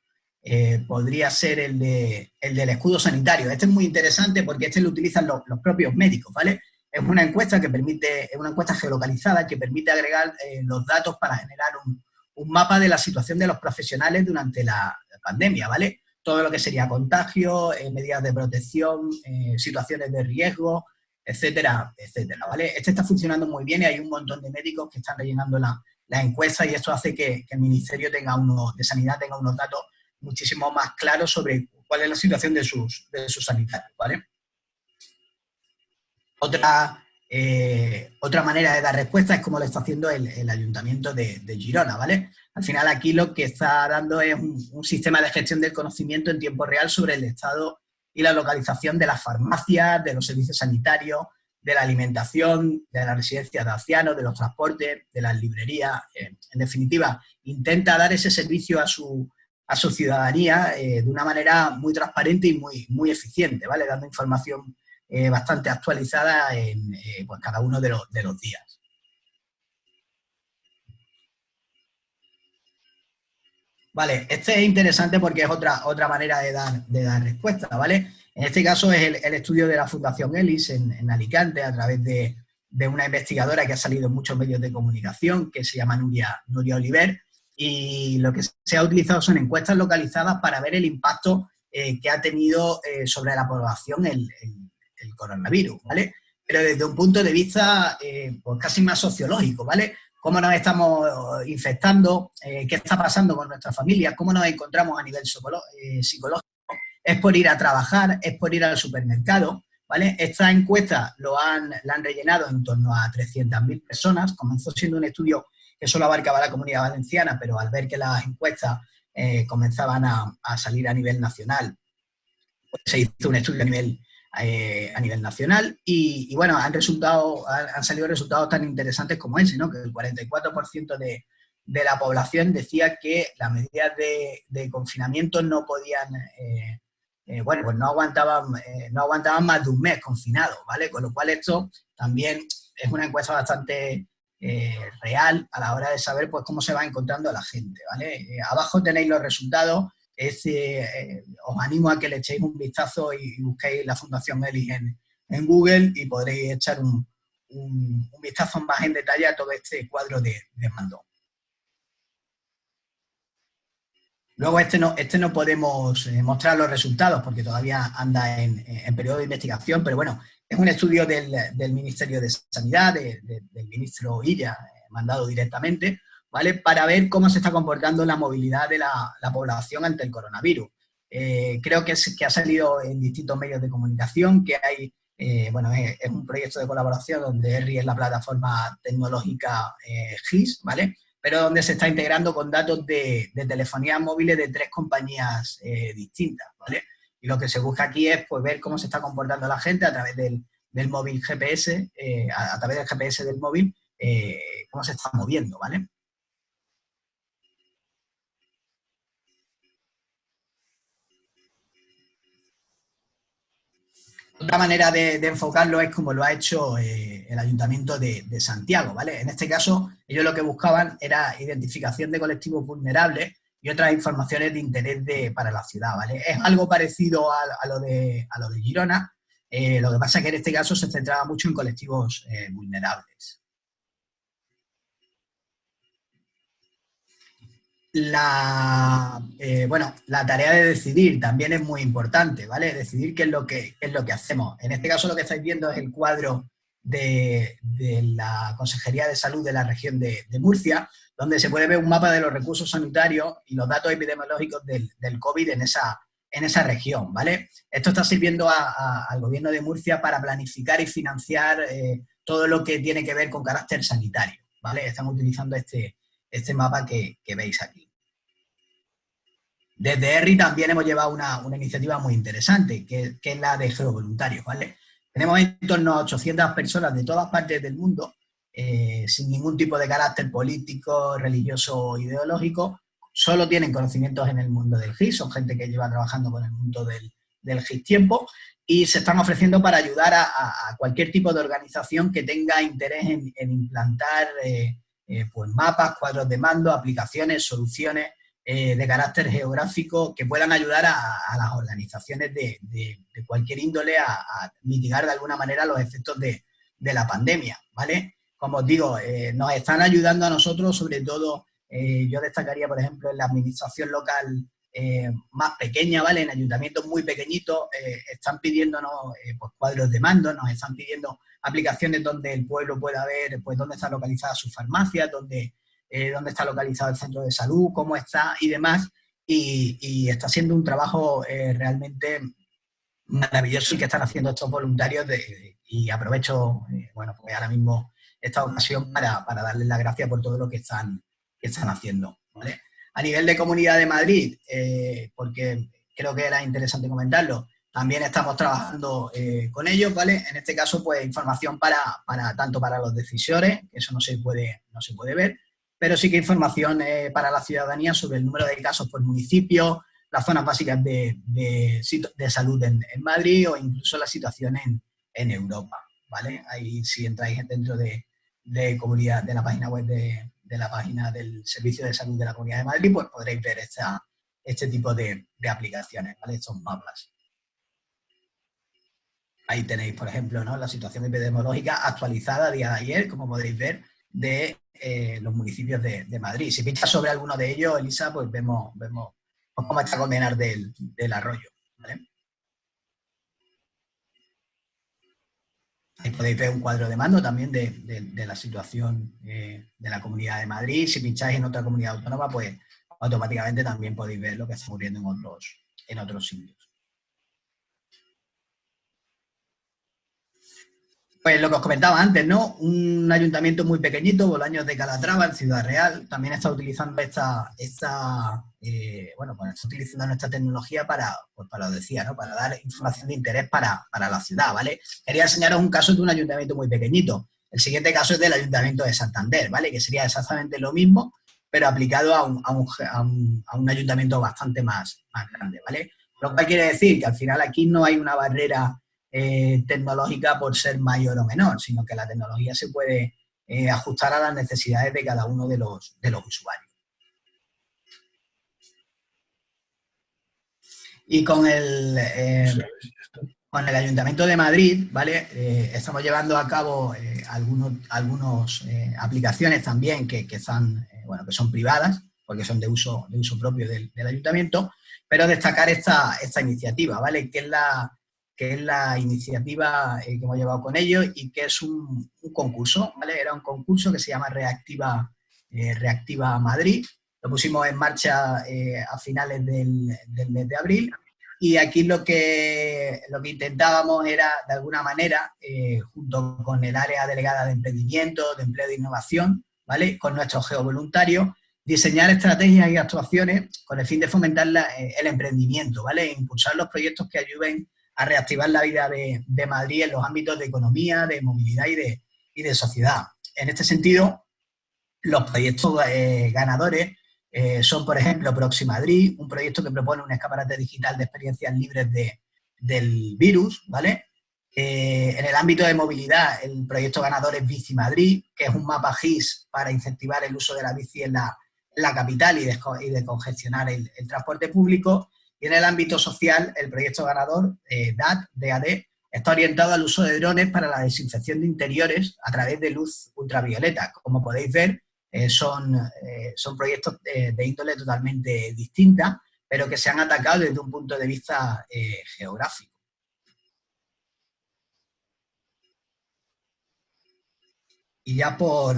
podría ser el del escudo sanitario. Este es muy interesante porque este lo utilizan los propios médicos, ¿vale? Es una encuesta es una encuesta geolocalizada que permite agregar los datos para generar un mapa de la situación de los profesionales durante la pandemia, ¿vale? Todo lo que sería contagio, medidas de protección, situaciones de riesgo, etcétera, etcétera, ¿vale? Este está funcionando muy bien y hay un montón de médicos que están rellenando la encuesta y esto hace que el Ministerio de Sanidad tenga unos datos muchísimo más claros sobre cuál es la situación de sus sanitarios, ¿vale? Otra manera de dar respuesta es como lo está haciendo el Ayuntamiento de Girona, ¿vale? Al final aquí lo que está dando es un sistema de gestión del conocimiento en tiempo real sobre el estado y la localización de las farmacias, de los servicios sanitarios, de la alimentación, de las residencias de ancianos, de los transportes, de las librerías. En definitiva, intenta dar ese servicio a su ciudadanía de una manera muy transparente y muy eficiente, ¿vale? Dando información bastante actualizada en pues cada uno de los días. Vale, este es interesante porque es otra manera de dar respuesta, ¿vale? En este caso es el estudio de la Fundación ELIS en Alicante a través de una investigadora que ha salido en muchos medios de comunicación, que se llama Nuria Oliver, y lo que se ha utilizado son encuestas localizadas para ver el impacto que ha tenido sobre la población el coronavirus, ¿vale? Pero desde un punto de vista pues casi más sociológico, ¿vale? Cómo nos estamos infectando, qué está pasando con nuestras familias, cómo nos encontramos a nivel psicológico. Es por ir a trabajar, es por ir al supermercado, ¿vale? Esta encuesta la han rellenado en torno a 300.000 personas. Comenzó siendo un estudio que solo abarcaba la Comunidad Valenciana, pero al ver que las encuestas comenzaban a salir a nivel nacional, pues se hizo un estudio a nivel nacional y bueno, han salido resultados tan interesantes como ese, ¿no? Que el 44% de la población decía que las medidas de confinamiento no podían, pues no aguantaban más de un mes confinados, ¿vale? Con lo cual esto también es una encuesta bastante real a la hora de saber pues cómo se va encontrando la gente, ¿vale? Abajo tenéis los resultados. Os animo a que le echéis un vistazo y busquéis la Fundación ELIS en Google y podréis echar un vistazo más en detalle a todo este cuadro de mando. Luego este no podemos mostrar los resultados porque todavía anda en periodo de investigación, pero bueno, es un estudio del Ministerio de Sanidad, del ministro Illa, mandado directamente, ¿vale? Para ver cómo se está comportando la movilidad de la población ante el coronavirus. Creo que ha salido en distintos medios de comunicación, que hay, bueno, es un proyecto de colaboración donde ERRI es la plataforma tecnológica GIS, ¿vale? Pero donde se está integrando con datos de telefonía móviles de 3 compañías distintas, ¿vale? Y lo que se busca aquí es pues, ver cómo se está comportando la gente a través del móvil GPS, a través del GPS del móvil, cómo se está moviendo, ¿vale? Otra manera de enfocarlo es como lo ha hecho el Ayuntamiento de Santiago, ¿vale? En este caso, ellos lo que buscaban era identificación de colectivos vulnerables y otras informaciones de interés para la ciudad, ¿vale? Es algo parecido a lo de Girona, lo que pasa es que en este caso se centraba mucho en colectivos vulnerables. Bueno, la tarea de decidir también es muy importante, ¿vale? Decidir qué es lo que hacemos. En este caso lo que estáis viendo es el cuadro de la Consejería de Salud de la región de Murcia, donde se puede ver un mapa de los recursos sanitarios y los datos epidemiológicos del COVID en esa región, ¿vale? Esto está sirviendo al Gobierno de Murcia para planificar y financiar todo lo que tiene que ver con carácter sanitario, ¿vale? Estamos utilizando este mapa que veis aquí. Desde ERRI también hemos llevado una iniciativa muy interesante, que es la de geovoluntarios, ¿vale? Tenemos en torno a 800 personas de todas partes del mundo, sin ningún tipo de carácter político, religioso o ideológico, solo tienen conocimientos en el mundo del GIS, son gente que lleva trabajando con el mundo del GIS tiempo, y se están ofreciendo para ayudar a cualquier tipo de organización que tenga interés en implantar pues mapas, cuadros de mando, aplicaciones, soluciones de carácter geográfico que puedan ayudar a las organizaciones de cualquier índole a mitigar de alguna manera los efectos de la pandemia, ¿vale? Como os digo, nos están ayudando a nosotros, sobre todo, yo destacaría, por ejemplo, en la administración local más pequeña, ¿vale? En ayuntamientos muy pequeñitos están pidiéndonos pues, cuadros de mando, nos están pidiendo aplicaciones donde el pueblo pueda ver pues, dónde están localizadas sus farmacias, dónde está localizado el centro de salud, cómo está y demás, y está siendo un trabajo realmente maravilloso que están haciendo estos voluntarios y aprovecho, bueno, pues ahora mismo esta ocasión para darles las gracias por todo lo que están haciendo, ¿vale? A nivel de Comunidad de Madrid, porque creo que era interesante comentarlo, también estamos trabajando con ellos, ¿vale? En este caso, pues información tanto para los decisores, que eso no se puede ver, pero sí que información para la ciudadanía sobre el número de casos por municipio, las zonas básicas de salud en Madrid o incluso la situación en Europa, ¿vale? Ahí si entráis dentro de comunidad, de la página web de la página del Servicio de Salud de la Comunidad de Madrid, pues podréis ver este tipo de aplicaciones, ¿vale? Estos mapas. Ahí tenéis, por ejemplo, ¿no? La situación epidemiológica actualizada a día de ayer, como podéis ver, de los municipios de Madrid. Si pinchas sobre alguno de ellos, Elisa, pues vemos cómo está Colmenar del Arroyo, ¿vale? Ahí podéis ver un cuadro de mando también de la situación de la Comunidad de Madrid. Si pincháis en otra comunidad autónoma, pues automáticamente también podéis ver lo que está ocurriendo en otros sitios. Pues lo que os comentaba antes, ¿no? Un ayuntamiento muy pequeñito, Bolaños de Calatrava, en Ciudad Real, también está utilizando bueno, pues está utilizando nuestra tecnología para, lo decía, ¿no? Para dar información de interés para la ciudad, ¿vale? Quería enseñaros un caso de un ayuntamiento muy pequeñito. El siguiente caso es del Ayuntamiento de Santander, ¿vale? Que sería exactamente lo mismo, pero aplicado a un ayuntamiento bastante más grande, ¿vale? Lo cual quiere decir que al final aquí no hay una barrera tecnológica por ser mayor o menor, sino que la tecnología se puede ajustar a las necesidades de cada uno de los usuarios. Y con el Ayuntamiento de Madrid, ¿vale? Estamos llevando a cabo algunas aplicaciones también que son privadas, porque son de uso propio del Ayuntamiento, pero destacar esta iniciativa, ¿vale? Que es la iniciativa que hemos llevado con ellos y que es un concurso, ¿vale? Era un concurso que se llama Reactiva Reactiva Madrid. Lo pusimos en marcha a finales del mes de abril. Y aquí lo que intentábamos era, de alguna manera, junto con el área delegada de emprendimiento, de empleo e de innovación, ¿vale?, con nuestros geovoluntarios, diseñar estrategias y actuaciones con el fin de fomentar el emprendimiento, ¿vale?, e impulsar los proyectos que ayuden a reactivar la vida de Madrid en los ámbitos de economía, de movilidad y de sociedad. En este sentido, los proyectos ganadores son, por ejemplo, Proximadrid, un proyecto que propone un escaparate digital de experiencias libres del virus, ¿vale? En el ámbito de movilidad, el proyecto ganador es Bici Madrid, que es un mapa GIS para incentivar el uso de la bici en la capital y descongestionar el transporte público. Y en el ámbito social, el proyecto ganador, DAD, está orientado al uso de drones para la desinfección de interiores a través de luz ultravioleta. Como podéis ver, son proyectos de índole totalmente distinta, pero que se han atacado desde un punto de vista geográfico. Y ya por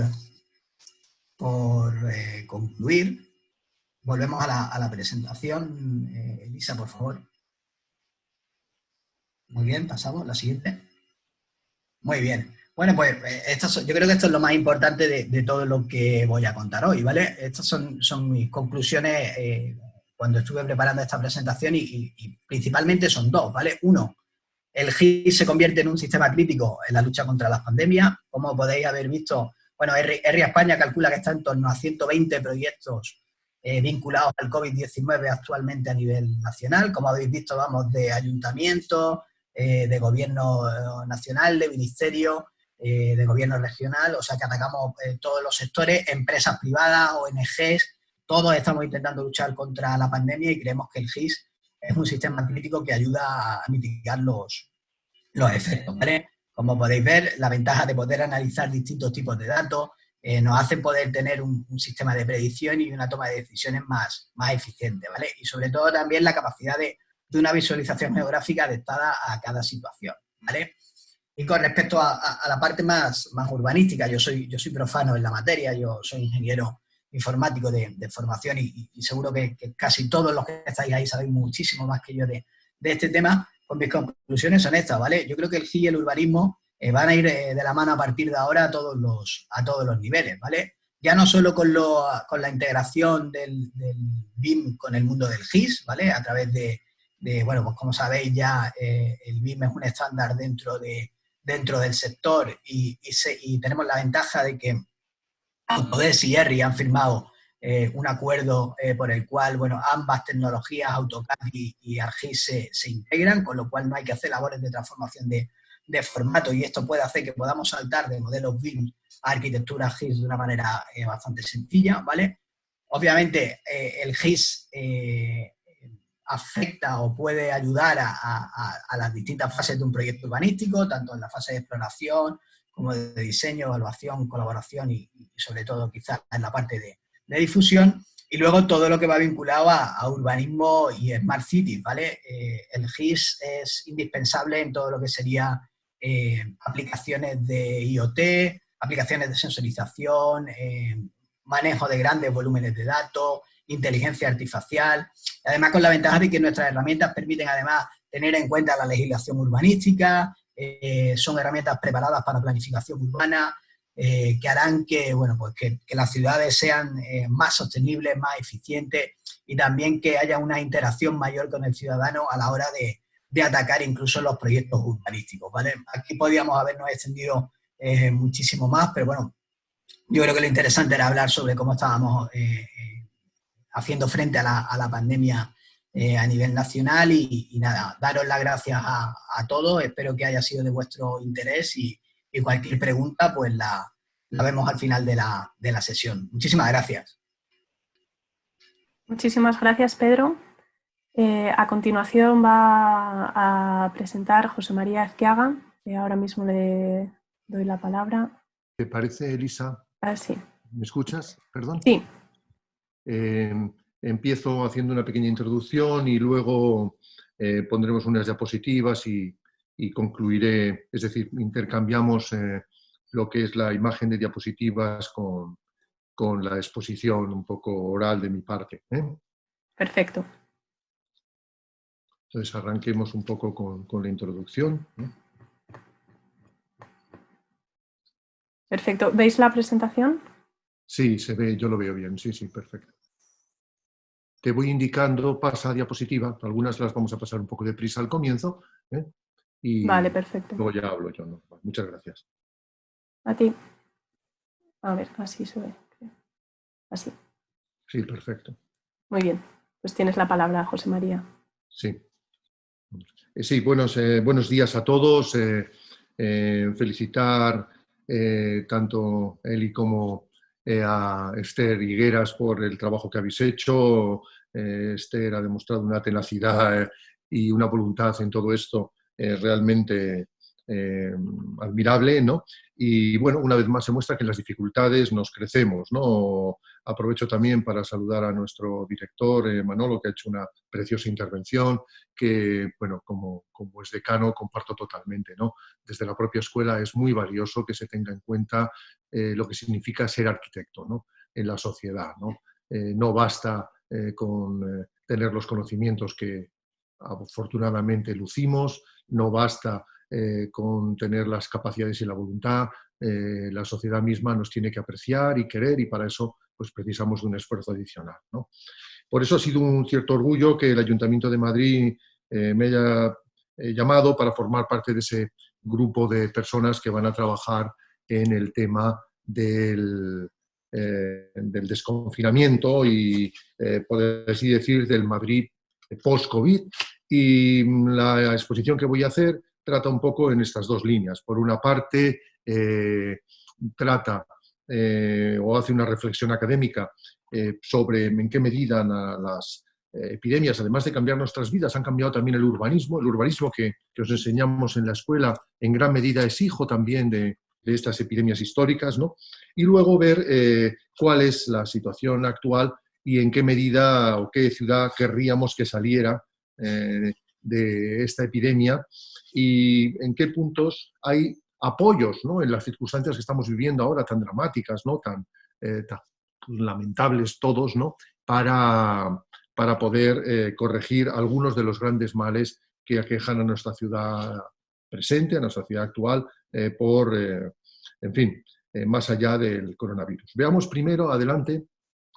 concluir, volvemos a la presentación. Elisa, por favor. Muy bien, pasamos a la siguiente. Muy bien. Bueno, pues yo creo que esto es lo más importante de todo lo que voy a contar hoy, ¿vale? Estas son mis conclusiones cuando estuve preparando esta presentación y principalmente son dos, ¿vale? Uno, el GIS se convierte en un sistema crítico en la lucha contra las pandemias. Como podéis haber visto, bueno, RIA España calcula que está en torno a 120 proyectos vinculados al COVID-19 actualmente a nivel nacional. Como habéis visto, vamos de ayuntamientos, de gobierno nacional, de ministerio, de gobierno regional, o sea que atacamos todos los sectores, empresas privadas, ONGs, todos estamos intentando luchar contra la pandemia y creemos que el GIS es un sistema crítico que ayuda a mitigar los efectos, ¿vale? Como podéis ver, la ventaja de poder analizar distintos tipos de datos nos hacen poder tener un sistema de predicción y una toma de decisiones más eficiente, ¿vale? Y sobre todo también la capacidad de una visualización geográfica adaptada a cada situación, ¿vale? Y con respecto a la parte más urbanística, yo soy profano en la materia, yo soy ingeniero informático de formación y seguro que casi todos los que estáis ahí sabéis muchísimo más que yo de este tema. Pues mis conclusiones son estas, ¿vale? Yo creo que el GIS y el urbanismo van a ir de la mano a partir de ahora a todos los niveles, ¿vale? Ya no solo con la integración del BIM con el mundo del GIS, ¿vale? A través bueno, pues como sabéis ya el BIM es un estándar dentro del sector y tenemos la ventaja de que Autodesk y ERRI han firmado un acuerdo por el cual, bueno, ambas tecnologías, AutoCAD y ArcGIS, se integran, con lo cual no hay que hacer labores de transformación de formato y esto puede hacer que podamos saltar de modelos BIM a arquitectura GIS de una manera bastante sencilla, ¿vale? Obviamente el GIS afecta o puede ayudar a las distintas fases de un proyecto urbanístico, tanto en la fase de exploración como de diseño, evaluación, colaboración y sobre todo quizás en la parte de difusión. Y luego todo lo que va vinculado a urbanismo y Smart Cities, ¿vale? El GIS es indispensable en todo lo que sería aplicaciones de IoT, aplicaciones de sensorización, manejo de grandes volúmenes de datos, inteligencia artificial, además con la ventaja de que nuestras herramientas permiten además tener en cuenta la legislación urbanística, son herramientas preparadas para planificación urbana, que harán que, bueno, pues que las ciudades sean más sostenibles, más eficientes y también que haya una interacción mayor con el ciudadano a la hora de atacar incluso los proyectos urbanísticos, ¿vale? Aquí podríamos habernos extendido muchísimo más, pero bueno, yo creo que lo interesante era hablar sobre cómo estábamos haciendo frente a la pandemia a nivel nacional y nada, daros las gracias a todos, espero que haya sido de vuestro interés y cualquier pregunta pues la vemos al final de la sesión. Muchísimas gracias. Muchísimas gracias, Pedro. A continuación va a presentar José María Ezquiaga, ahora mismo le doy la palabra. ¿Te parece, Elisa? Sí. ¿Me escuchas? Perdón. Sí. Empiezo haciendo una pequeña introducción y luego pondremos unas diapositivas y concluiré, es decir, intercambiamos lo que es la imagen de diapositivas con con la exposición un poco oral de mi parte. Perfecto. Entonces arranquemos un poco con la introducción. Perfecto. ¿Veis la presentación? Sí, se ve, yo lo veo bien, sí, sí, perfecto. Te voy indicando, pasa a diapositiva, algunas las vamos a pasar un poco deprisa al comienzo, y Vale, perfecto. luego ya hablo yo, ¿no? Muchas gracias. A ti. A ver, así se ve. Así. Sí, perfecto. Muy bien. Pues tienes la palabra, José María. Sí. Sí, buenos días a todos. Felicitar tanto Eli como a Esther Higueras por el trabajo que habéis hecho. Esther ha demostrado una tenacidad y una voluntad en todo esto realmente admirable, ¿no? Y bueno, una vez más se muestra que en las dificultades nos crecemos, ¿no? Aprovecho también para saludar a nuestro director, Manolo, que ha hecho una preciosa intervención, que, bueno, como es decano, comparto totalmente, ¿no? Desde la propia escuela es muy valioso que se tenga en cuenta lo que significa ser arquitecto, ¿no? En la sociedad, ¿no? No basta con tener los conocimientos que afortunadamente lucimos, no basta con tener las capacidades y la voluntad, la sociedad misma nos tiene que apreciar y querer, y para eso pues precisamos de un esfuerzo adicional, ¿no? Por eso ha sido un cierto orgullo que el Ayuntamiento de Madrid me haya llamado para formar parte de ese grupo de personas que van a trabajar en el tema del desconfinamiento y, poder así decir, del Madrid post-COVID. Y la exposición que voy a hacer trata un poco en estas dos líneas. Por una parte, trata o hace una reflexión académica sobre en qué medida las epidemias, además de cambiar nuestras vidas, han cambiado también el urbanismo que os enseñamos en la escuela, en gran medida es hijo también de estas epidemias históricas, ¿no? Y luego ver cuál es la situación actual y en qué medida o qué ciudad querríamos que saliera de esta epidemia y en qué puntos hay apoyos, ¿no? En las circunstancias que estamos viviendo ahora tan dramáticas, ¿no? Tan lamentables todos, ¿no? Para poder corregir algunos de los grandes males que aquejan a nuestra ciudad presente, a nuestra ciudad actual, en fin, más allá del coronavirus. Veamos primero, adelante,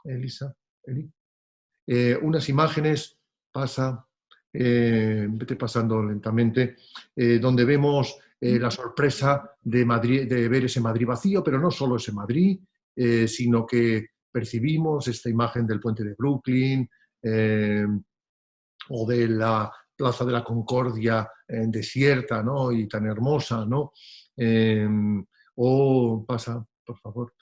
Elisa, Eli, unas imágenes, vete pasando lentamente, donde vemos la sorpresa de Madrid, de ver ese Madrid vacío, pero no solo ese Madrid, sino que percibimos esta imagen del puente de Brooklyn o de la Plaza de la Concordia desierta, ¿no? Y tan hermosa, ¿no? O pasa, por favor,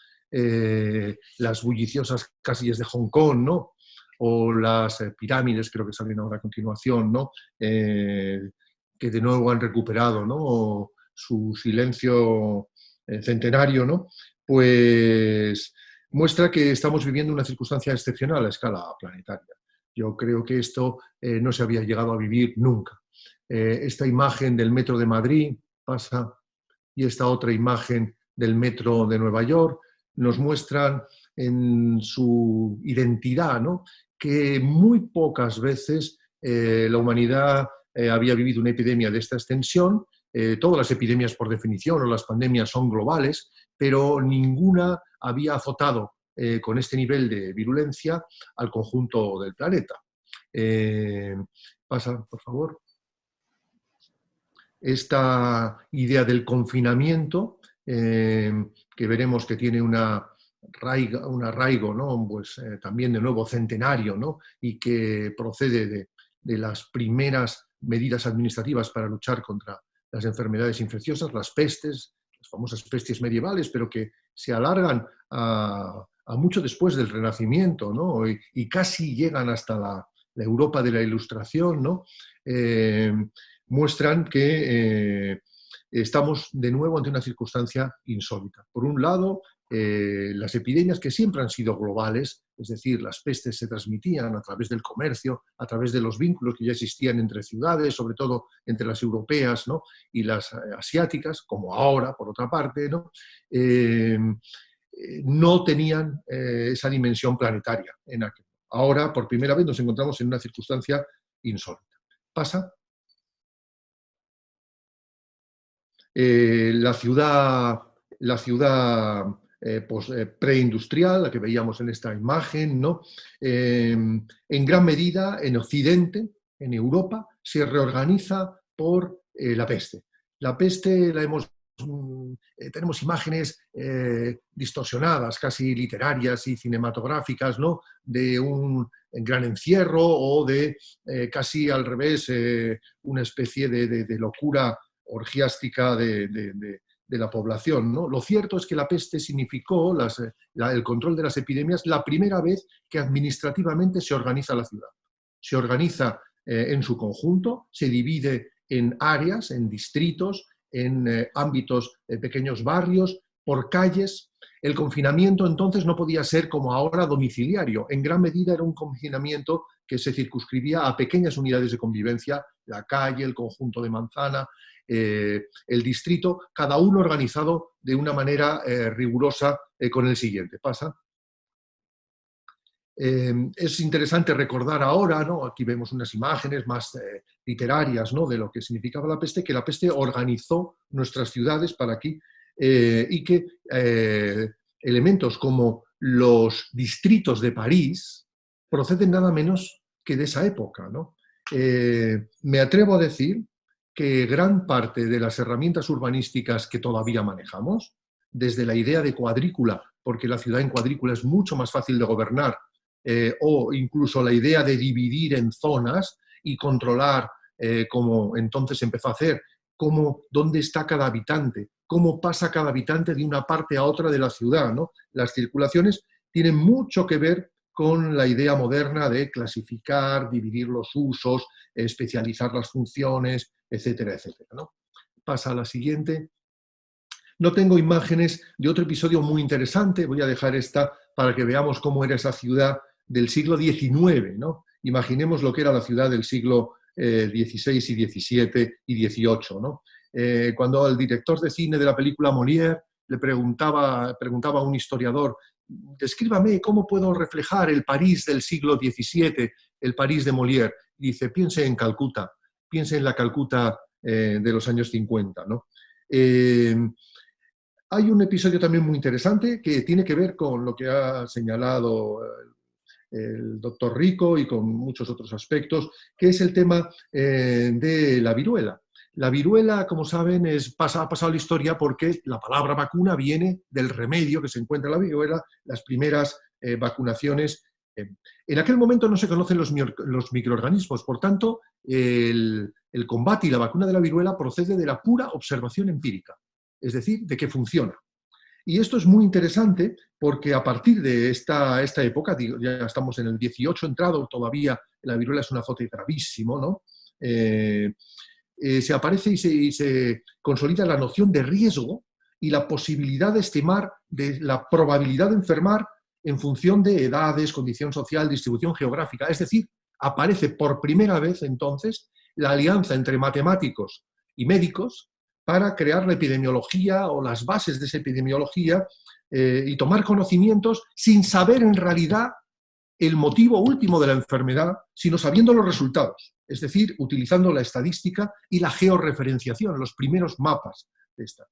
las bulliciosas casillas de Hong Kong, ¿no? O las pirámides, creo que salen ahora a continuación, ¿no? Que de nuevo han recuperado, ¿no? Su silencio centenario, ¿no? Pues muestra que estamos viviendo una circunstancia excepcional a escala planetaria. Yo creo que esto no se había llegado a vivir nunca. Esta imagen del metro de Madrid pasa, y esta otra imagen del metro de Nueva York nos muestran en su identidad, ¿no? Que muy pocas veces la humanidad había vivido una epidemia de esta extensión. Todas las epidemias, por definición, o las pandemias son globales, pero ninguna había azotado con este nivel de virulencia al conjunto del planeta. Pasa, por favor. Esta idea del confinamiento, que veremos que tiene un arraigo, ¿no? Pues, también de nuevo centenario, ¿no? Y que procede de las primeras medidas administrativas para luchar contra las enfermedades infecciosas, las pestes, las famosas pestes medievales, pero que se alargan a mucho después del Renacimiento, ¿no? Y casi llegan hasta la Europa de la Ilustración, ¿no? Muestran que estamos de nuevo ante una circunstancia insólita. Por un lado, las epidemias que siempre han sido globales, es decir, las pestes se transmitían a través del comercio, a través de los vínculos que ya existían entre ciudades, sobre todo entre las europeas, ¿no? Y las asiáticas, como ahora, por otra parte, ¿no? no tenían esa dimensión planetaria en aquel. Ahora, por primera vez, nos encontramos en una circunstancia insólita. Pasa. La ciudad preindustrial, la que veíamos en esta imagen, ¿no? En gran medida, en Occidente, en Europa, se reorganiza por la peste. La peste tenemos imágenes distorsionadas, casi literarias y cinematográficas, ¿no? De un gran encierro o de casi al revés, una especie de locura orgiástica de la población, ¿no? Lo cierto es que la peste significó el control de las epidemias la primera vez que administrativamente se organiza la ciudad. Se organiza en su conjunto, se divide en áreas, en distritos, en ámbitos, pequeños barrios, por calles. El confinamiento entonces no podía ser como ahora domiciliario. En gran medida era un confinamiento que se circunscribía a pequeñas unidades de convivencia, la calle, el conjunto de manzana, el distrito, cada uno organizado de una manera rigurosa con el siguiente. Pasa. Es interesante recordar ahora, ¿no? Aquí vemos unas imágenes más literarias, ¿no? De lo que significaba la peste, que la peste organizó nuestras ciudades para aquí y que elementos como los distritos de París proceden nada menos que de esa época, ¿no? Me atrevo a decir que gran parte de las herramientas urbanísticas que todavía manejamos, desde la idea de cuadrícula, porque la ciudad en cuadrícula es mucho más fácil de gobernar, o incluso la idea de dividir en zonas y controlar, como entonces empezó a hacer, dónde está cada habitante, cómo pasa cada habitante de una parte a otra de la ciudad, ¿no? Las circulaciones tienen mucho que ver con la idea moderna de clasificar, dividir los usos, especializar las funciones, etcétera, etcétera, ¿no? Pasa a la siguiente. No tengo imágenes de otro episodio muy interesante, voy a dejar esta para que veamos cómo era esa ciudad del siglo XIX, ¿no? Imaginemos lo que era la ciudad del siglo XVI y XVII y XVIII, ¿no? Cuando el director de cine de la película Molière le preguntaba a un historiador, descríbame cómo puedo reflejar el París del siglo XVII, el París de Molière. Y dice, piense en Calcuta, piense en la Calcuta de los años 50, ¿no? Hay un episodio también muy interesante que tiene que ver con lo que ha señalado el doctor Rico y con muchos otros aspectos, que es el tema de la viruela. La viruela, como saben, ha pasado la historia porque la palabra vacuna viene del remedio que se encuentra en la viruela, las primeras vacunaciones. En aquel momento no se conocen los microorganismos, por tanto, el combate y la vacuna de la viruela procede de la pura observación empírica, es decir, de que funciona. Y esto es muy interesante porque a partir de esta época, ya estamos en el 18 entrado, todavía la viruela es un azote gravísimo, ¿no? Se aparece y se consolida la noción de riesgo y la posibilidad de estimar de la probabilidad de enfermar en función de edades, condición social, distribución geográfica. Es decir, aparece por primera vez entonces la alianza entre matemáticos y médicos para crear la epidemiología o las bases de esa epidemiología y tomar conocimientos sin saber en realidad el motivo último de la enfermedad, sino sabiendo los resultados, es decir, utilizando la estadística y la georreferenciación, los primeros mapas de esta.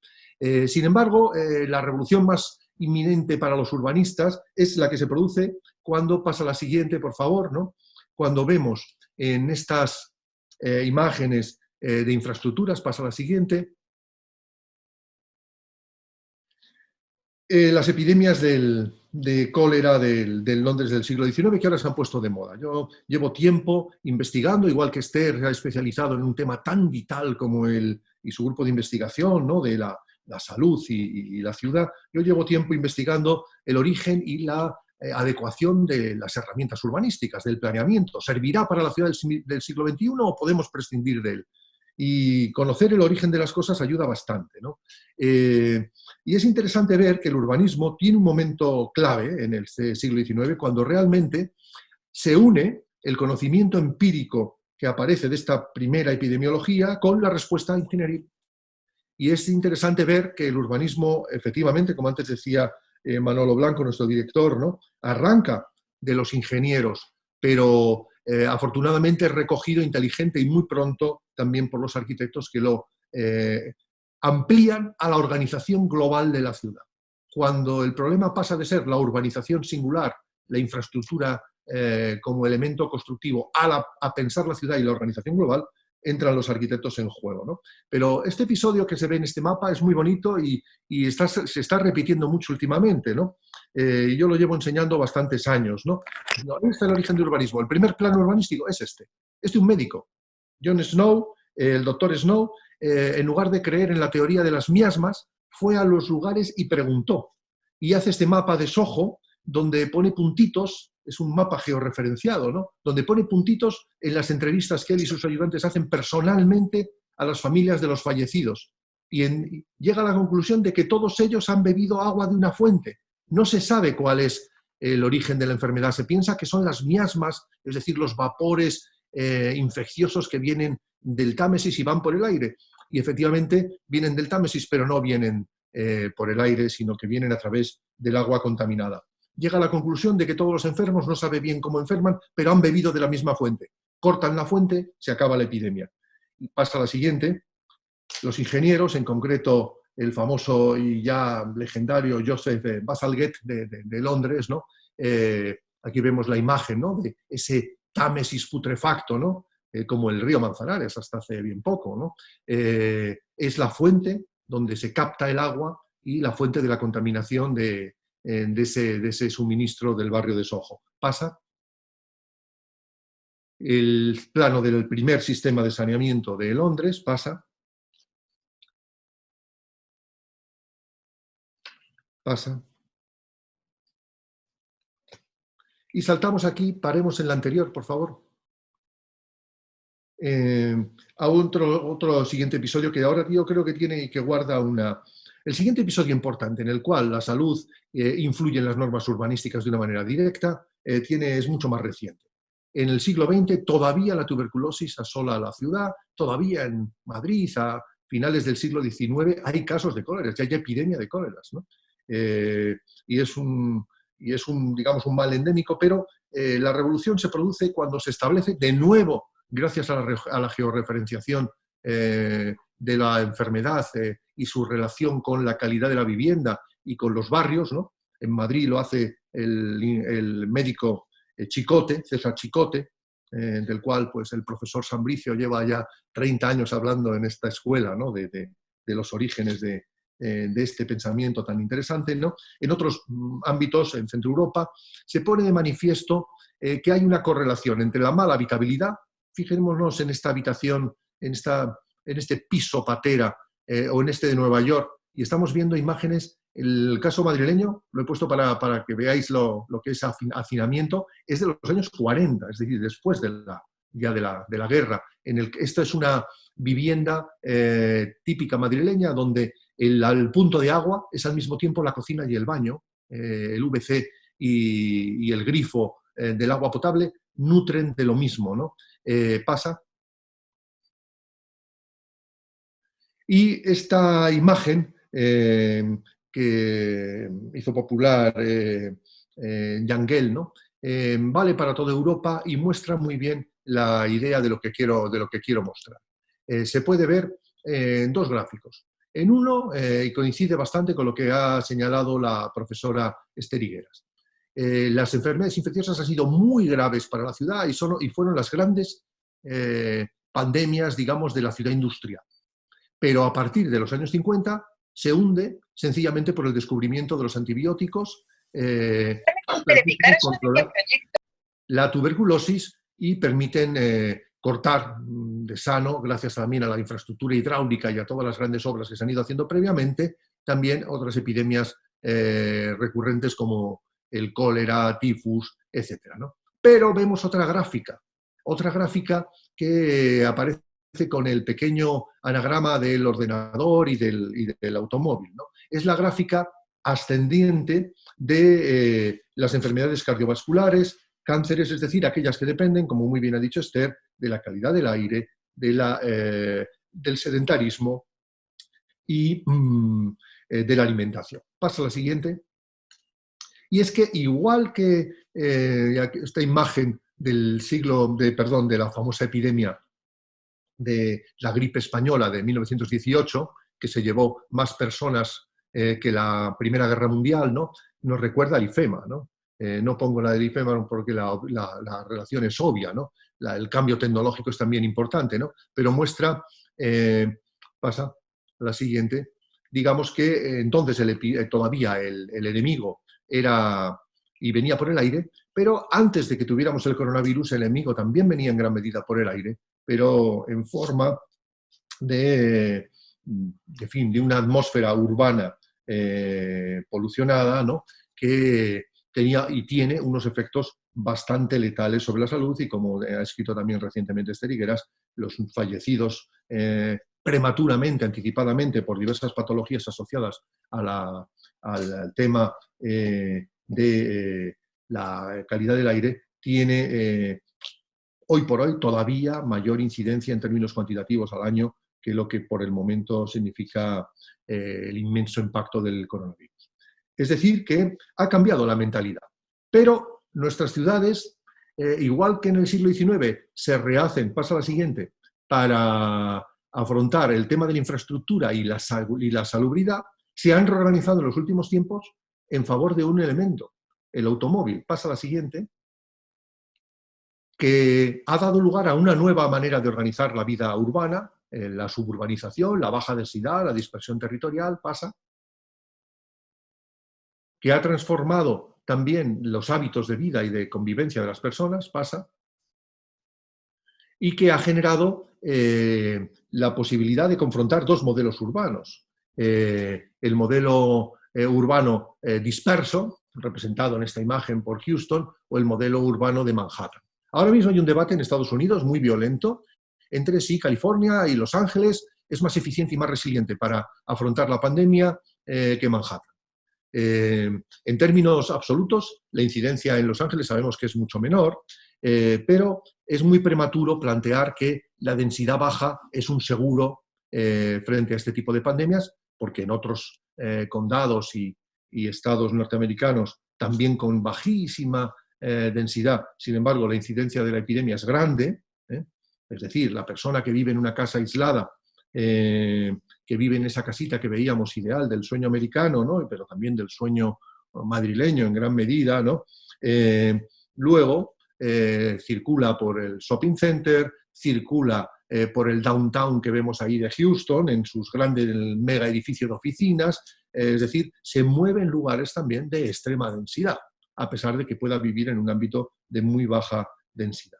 Sin embargo, la revolución más inminente para los urbanistas es la que se produce cuando pasa la siguiente, por favor, ¿no? Cuando vemos en estas imágenes de infraestructuras, pasa la siguiente, las epidemias de cólera del Londres del siglo XIX, que ahora se han puesto de moda. Yo llevo tiempo investigando, igual que Esther se ha especializado en un tema tan vital como y su grupo de investigación, ¿no? De la salud y la ciudad. Yo llevo tiempo investigando el origen y la adecuación de las herramientas urbanísticas, del planeamiento. ¿Servirá para la ciudad del siglo XXI o podemos prescindir de él? Y conocer el origen de las cosas ayuda bastante, ¿no? Y es interesante ver que el urbanismo tiene un momento clave en el siglo XIX cuando realmente se une el conocimiento empírico que aparece de esta primera epidemiología con la respuesta ingenieril. Y es interesante ver que el urbanismo, efectivamente, como antes decía Manolo Blanco, nuestro director, ¿no? Arranca de los ingenieros, pero afortunadamente es recogido inteligente y muy pronto también por los arquitectos que lo amplían a la organización global de la ciudad. Cuando el problema pasa de ser la urbanización singular, la infraestructura como elemento constructivo, a pensar la ciudad y la organización global, entran los arquitectos en juego, ¿no? Pero este episodio que se ve en este mapa es muy bonito y se está repitiendo mucho últimamente, ¿no? Yo lo llevo enseñando bastantes años, ¿no? Ahí está el origen del urbanismo. El primer plano urbanístico es este. Es de un médico, John Snow, el doctor Snow, en lugar de creer en la teoría de las miasmas, fue a los lugares y preguntó. Y hace este mapa de Soho, donde pone puntitos, es un mapa georreferenciado, ¿no? Donde pone puntitos en las entrevistas que él y sus ayudantes hacen personalmente a las familias de los fallecidos. Y llega a la conclusión de que todos ellos han bebido agua de una fuente. No se sabe cuál es el origen de la enfermedad. Se piensa que son las miasmas, es decir, los vapores infecciosos que vienen del Támesis y van por el aire. Y efectivamente vienen del Támesis, pero no vienen por el aire, sino que vienen a través del agua contaminada. Llega a la conclusión de que todos los enfermos no sabe bien cómo enferman, pero han bebido de la misma fuente. Cortan la fuente, se acaba la epidemia. Y pasa a la siguiente. Los ingenieros, en concreto el famoso y ya legendario Joseph Bazalgette de Londres, ¿no? Aquí vemos la imagen, ¿no? De ese Támesis putrefacto, ¿no? Como el río Manzanares hasta hace bien poco, ¿no? Es la fuente donde se capta el agua y la fuente de la contaminación de ese suministro del barrio de Soho. Pasa el plano del primer sistema de saneamiento de Londres, pasa. Y saltamos aquí, paremos en la anterior, por favor. A otro siguiente episodio que ahora yo creo que tiene y que guarda el siguiente episodio importante en el cual la salud influye en las normas urbanísticas de una manera directa, es mucho más reciente. En el siglo XX todavía la tuberculosis asola a la ciudad, todavía en Madrid a finales del siglo XIX hay casos de cólera, ya hay epidemia de cóleras, ¿no? Y es digamos, un mal endémico, pero la revolución se produce cuando se establece de nuevo, gracias a la georreferenciación de la enfermedad y su relación con la calidad de la vivienda y con los barrios, ¿no? En Madrid lo hace el médico Chicote, César Chicote, del cual pues, el profesor Sambricio lleva ya 30 años hablando en esta escuela, ¿no? de los orígenes de este pensamiento tan interesante, ¿no? En otros ámbitos, en Centro Europa, se pone de manifiesto que hay una correlación entre la mala habitabilidad. Fijémonos en esta habitación, en este piso patera o en este de Nueva York, y estamos viendo imágenes. El caso madrileño, lo he puesto para que veáis lo que es hacinamiento, es de los años 40, es decir, después de la guerra. Esta es una vivienda típica madrileña donde el punto de agua es al mismo tiempo la cocina y el baño. El VC y el grifo del agua potable nutren de lo mismo, ¿no? Pasa. Y esta imagen que hizo popular Yangel, ¿no? Vale para toda Europa y muestra muy bien la idea de lo que quiero mostrar. Se puede ver en dos gráficos. En uno, y coincide bastante con lo que ha señalado la profesora Esther Higueras, las enfermedades infecciosas han sido muy graves para la ciudad y fueron las grandes pandemias, digamos, de la ciudad industrial. Pero a partir de los años 50 se hunde sencillamente por el descubrimiento de los antibióticos, controlar la tuberculosis y permiten cortar de sano, gracias también a la infraestructura hidráulica y a todas las grandes obras que se han ido haciendo previamente, también otras epidemias recurrentes como el cólera, tifus, etc., ¿no? Pero vemos otra gráfica que aparece con el pequeño anagrama del ordenador y del automóvil, ¿no? Es la gráfica ascendiente de las enfermedades cardiovasculares, cánceres, es decir, aquellas que dependen, como muy bien ha dicho Esther, de la calidad del aire, del sedentarismo y de la alimentación. Pasa a la siguiente. Y es que igual que esta imagen del de la famosa epidemia de la gripe española de 1918, que se llevó más personas que la Primera Guerra Mundial, ¿no? Nos recuerda al IFEMA, ¿no? No pongo la del IFEMA porque la relación es obvia, ¿no? El cambio tecnológico es también importante, ¿no? Pero muestra, pasa a la siguiente, digamos que entonces todavía el enemigo era y venía por el aire, pero antes de que tuviéramos el coronavirus, el enemigo también venía en gran medida por el aire, pero en forma de una atmósfera urbana polucionada, ¿no? Que tenía y tiene unos efectos bastante letales sobre la salud y, como ha escrito también recientemente Esther Higueras, los fallecidos prematuramente, anticipadamente, por diversas patologías asociadas al tema de la calidad del aire, tiene hoy por hoy todavía mayor incidencia en términos cuantitativos al año que lo que por el momento significa el inmenso impacto del coronavirus. Es decir, que ha cambiado la mentalidad. Pero nuestras ciudades, igual que en el siglo XIX, se rehacen, pasa a la siguiente, para afrontar el tema de la infraestructura y la salubridad, se han reorganizado en los últimos tiempos en favor de un elemento, el automóvil. Pasa a la siguiente, que ha dado lugar a una nueva manera de organizar la vida urbana, la suburbanización, la baja densidad, la dispersión territorial, pasa, que ha transformado también los hábitos de vida y de convivencia de las personas, pasa, y que ha generado la posibilidad de confrontar dos modelos urbanos. El modelo urbano disperso, representado en esta imagen por Houston, o el modelo urbano de Manhattan. Ahora mismo hay un debate en Estados Unidos muy violento entre si California y Los Ángeles es más eficiente y más resiliente para afrontar la pandemia que Manhattan. En términos absolutos, la incidencia en Los Ángeles sabemos que es mucho menor, pero es muy prematuro plantear que la densidad baja es un seguro frente a este tipo de pandemias, porque en otros condados y estados norteamericanos, también con bajísima densidad, sin embargo, la incidencia de la epidemia es grande, es decir, la persona que vive en una casa aislada, que vive en esa casita que veíamos ideal del sueño americano, ¿no? Pero también del sueño madrileño en gran medida, ¿no? Luego circula por el shopping center, circula por el downtown que vemos ahí de Houston, en sus grandes mega edificios de oficinas, es decir, se mueve en lugares también de extrema densidad, a pesar de que pueda vivir en un ámbito de muy baja densidad.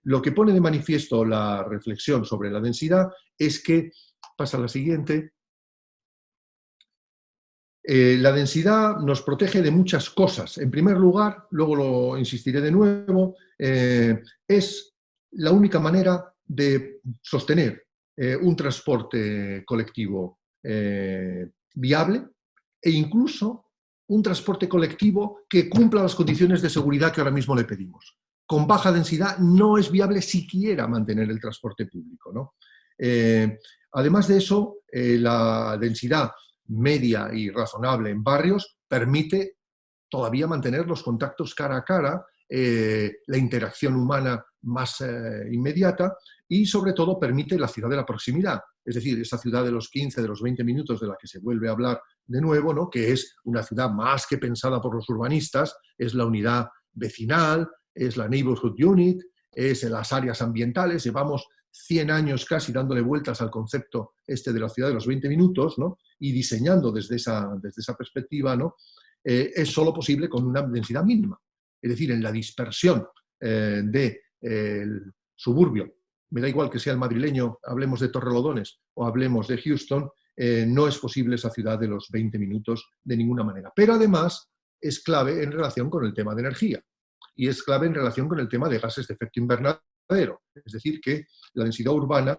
Lo que pone de manifiesto la reflexión sobre la densidad es que, pasa a la siguiente, la densidad nos protege de muchas cosas. En primer lugar, luego lo insistiré de nuevo, es la única manera de sostener un transporte colectivo viable e incluso un transporte colectivo que cumpla las condiciones de seguridad que ahora mismo le pedimos. Con baja densidad no es viable siquiera mantener el transporte público, ¿no? Además de eso, la densidad media y razonable en barrios permite todavía mantener los contactos cara a cara, la interacción humana más inmediata y, sobre todo, permite la ciudad de la proximidad. Es decir, esa ciudad de los 15, de los 20 minutos de la que se vuelve a hablar de nuevo, ¿no? Que es una ciudad más que pensada por los urbanistas, es la unidad vecinal, es la neighborhood unit, es en las áreas ambientales. Llevamos 100 años casi dándole vueltas al concepto este de la ciudad de los 20 minutos, ¿no? Y diseñando desde esa perspectiva, ¿no? Es solo posible con una densidad mínima. Es decir, en la dispersión del suburbio, me da igual que sea el madrileño, hablemos de Torrelodones o hablemos de Houston, no es posible esa ciudad de los 20 minutos de ninguna manera. Pero además es clave en relación con el tema de energía y es clave en relación con el tema de gases de efecto invernadero. Es decir, que la densidad urbana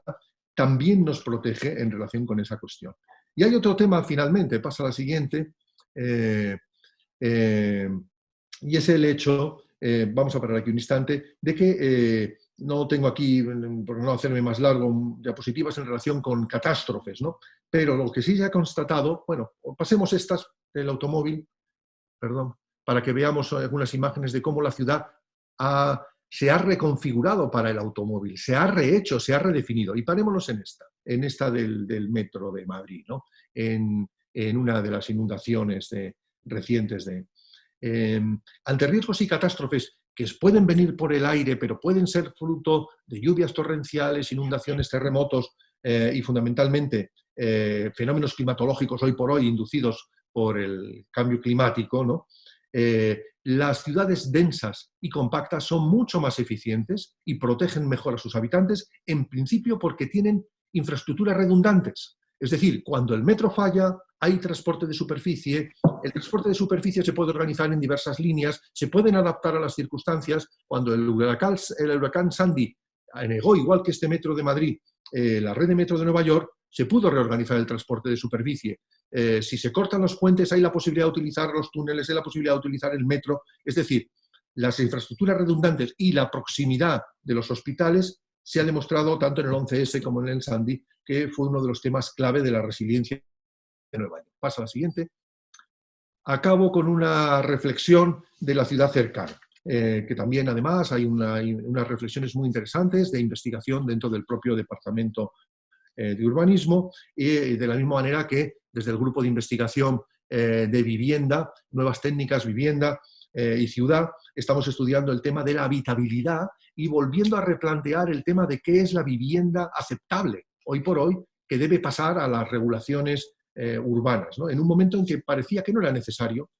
también nos protege en relación con esa cuestión. Y hay otro tema, finalmente, pasa a la siguiente, y es el hecho, vamos a parar aquí un instante, de que no tengo aquí, por no hacerme más largo, diapositivas en relación con catástrofes, ¿no? Pero lo que sí se ha constatado, bueno, pasemos estas del automóvil, perdón, para que veamos algunas imágenes de cómo la ciudad se ha reconfigurado para el automóvil, se ha rehecho, se ha redefinido. Y parémonos en esta del metro de Madrid, ¿no? En una de las inundaciones recientes. Ante riesgos y catástrofes que pueden venir por el aire, pero pueden ser fruto de lluvias torrenciales, inundaciones, terremotos y fundamentalmente fenómenos climatológicos hoy por hoy inducidos por el cambio climático, ¿no? Las ciudades densas y compactas son mucho más eficientes y protegen mejor a sus habitantes, en principio porque tienen infraestructuras redundantes. Es decir, cuando el metro falla, hay transporte de superficie. El transporte de superficie se puede organizar en diversas líneas, se pueden adaptar a las circunstancias. Cuando el huracán Sandy anegó, igual que este metro de Madrid, la red de metro de Nueva York, se pudo reorganizar el transporte de superficie. Si se cortan los puentes, hay la posibilidad de utilizar los túneles, hay la posibilidad de utilizar el metro. Es decir, las infraestructuras redundantes y la proximidad de los hospitales se ha demostrado tanto en el 11S como en el Sandy, que fue uno de los temas clave de la resiliencia de Nueva York. Pasa a la siguiente. Acabo con una reflexión de la ciudad cercana, que también además hay unas reflexiones muy interesantes de investigación dentro del propio departamento de urbanismo, y de la misma manera que desde el grupo de investigación de vivienda, nuevas técnicas, vivienda y ciudad, estamos estudiando el tema de la habitabilidad y volviendo a replantear el tema de qué es la vivienda aceptable hoy por hoy, que debe pasar a las regulaciones urbanas, ¿no? En un momento en que parecía que no era necesario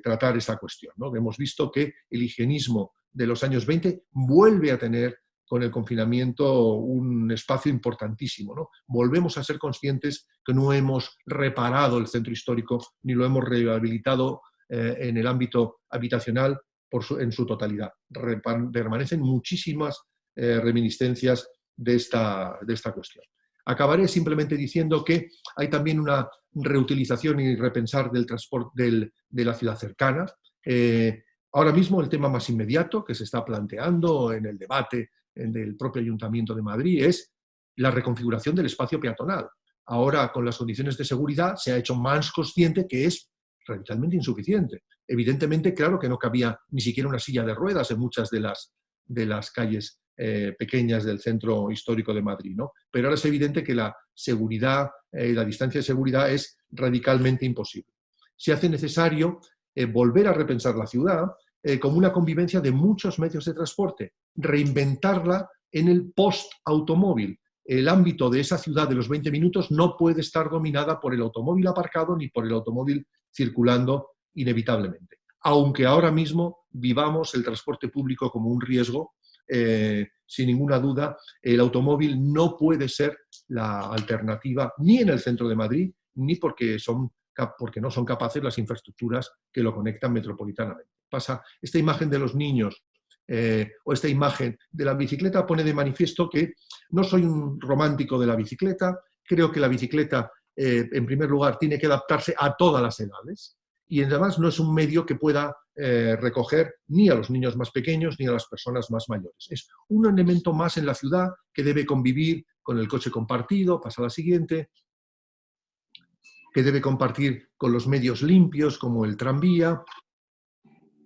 tratar esta cuestión, ¿no? Hemos visto que el higienismo de los años 20 vuelve a tener con el confinamiento un espacio importantísimo, ¿no? Volvemos a ser conscientes que no hemos reparado el centro histórico ni lo hemos rehabilitado en el ámbito habitacional en su totalidad. Permanecen muchísimas reminiscencias de esta cuestión. Acabaré simplemente diciendo que hay también una reutilización y repensar del transporte de la ciudad cercana. Ahora mismo el tema más inmediato que se está planteando en el debate del propio Ayuntamiento de Madrid es la reconfiguración del espacio peatonal. Ahora, con las condiciones de seguridad, se ha hecho más consciente que es radicalmente insuficiente. Evidentemente, claro que no cabía ni siquiera una silla de ruedas en muchas de las calles pequeñas del centro histórico de Madrid, ¿no? Pero ahora es evidente que la seguridad y la distancia de seguridad es radicalmente imposible. Se hace necesario volver a repensar la ciudad como una convivencia de muchos medios de transporte, reinventarla en el post-automóvil. El ámbito de esa ciudad de los 20 minutos no puede estar dominada por el automóvil aparcado ni por el automóvil circulando inevitablemente. Aunque ahora mismo vivamos el transporte público como un riesgo, sin ninguna duda, el automóvil no puede ser la alternativa ni en el centro de Madrid, ni porque no son capaces las infraestructuras que lo conectan metropolitanamente. Pasa esta imagen de los niños o esta imagen de la bicicleta pone de manifiesto que no soy un romántico de la bicicleta, creo que la bicicleta en primer lugar tiene que adaptarse a todas las edades y además no es un medio que pueda recoger ni a los niños más pequeños ni a las personas más mayores. Es un elemento más en la ciudad que debe convivir con el coche compartido, pasa a la siguiente, que debe compartir con los medios limpios como el tranvía,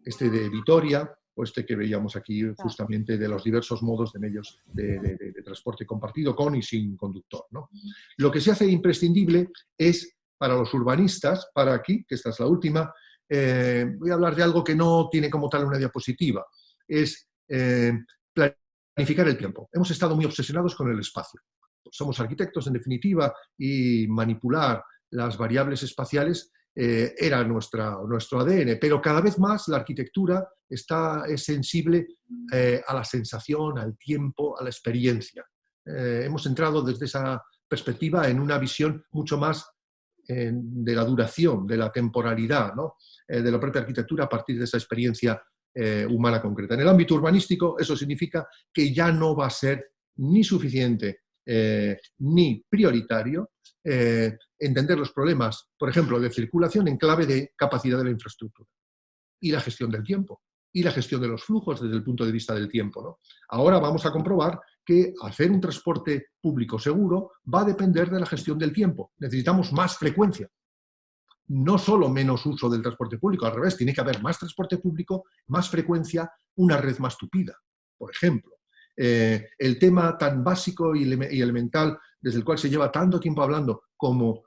este de Vitoria, o este que veíamos aquí justamente de los diversos modos de medios de transporte compartido con y sin conductor, ¿no? Lo que se hace imprescindible es, para los urbanistas, para aquí, que esta es la última, voy a hablar de algo que no tiene como tal una diapositiva, es planificar el tiempo. Hemos estado muy obsesionados con el espacio. Somos arquitectos, en definitiva, y manipular las variables espaciales era nuestro ADN, pero cada vez más la arquitectura es sensible a la sensación, al tiempo, a la experiencia. Hemos entrado desde esa perspectiva en una visión mucho más de la duración, de la temporalidad, ¿no? De la propia arquitectura a partir de esa experiencia humana concreta. En el ámbito urbanístico eso significa que ya no va a ser ni suficiente ni prioritario entender los problemas, por ejemplo, de circulación en clave de capacidad de la infraestructura y la gestión del tiempo y la gestión de los flujos desde el punto de vista del tiempo, ¿no? Ahora vamos a comprobar que hacer un transporte público seguro va a depender de la gestión del tiempo. Necesitamos más frecuencia. no solo menos uso del transporte público, al revés, tiene que haber más transporte público, más frecuencia, una red más tupida, por ejemplo. El tema tan básico y elemental, desde el cual se lleva tanto tiempo hablando, como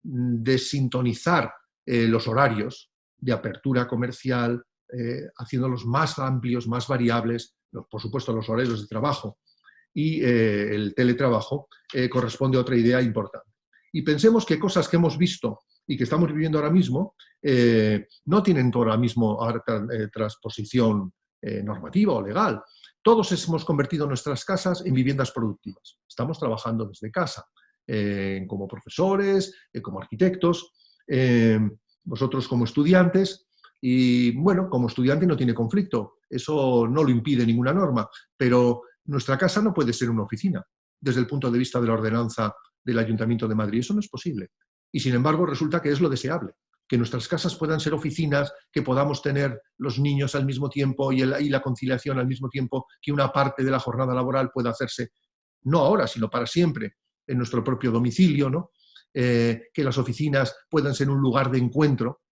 desintonizar los horarios de apertura comercial, haciéndolos más amplios, más variables, por supuesto los horarios de trabajo y el teletrabajo, corresponde a otra idea importante. Y pensemos que cosas que hemos visto y que estamos viviendo ahora mismo no tienen ahora mismo transposición normativa o legal. Todos hemos convertido nuestras casas en viviendas productivas. Estamos trabajando desde casa, como profesores, como arquitectos, vosotros como estudiantes. Y bueno, como estudiante no tiene conflicto, eso no lo impide ninguna norma, pero nuestra casa no puede ser una oficina desde el punto de vista de la ordenanza del Ayuntamiento de Madrid. Eso no es posible. Y sin embargo resulta que es lo deseable, que nuestras casas puedan ser oficinas, que podamos tener los niños al mismo tiempo y la conciliación al mismo tiempo, que una parte de la jornada laboral pueda hacerse, no ahora, sino para siempre, en nuestro propio domicilio, ¿no? Que las oficinas puedan ser un lugar de encuentro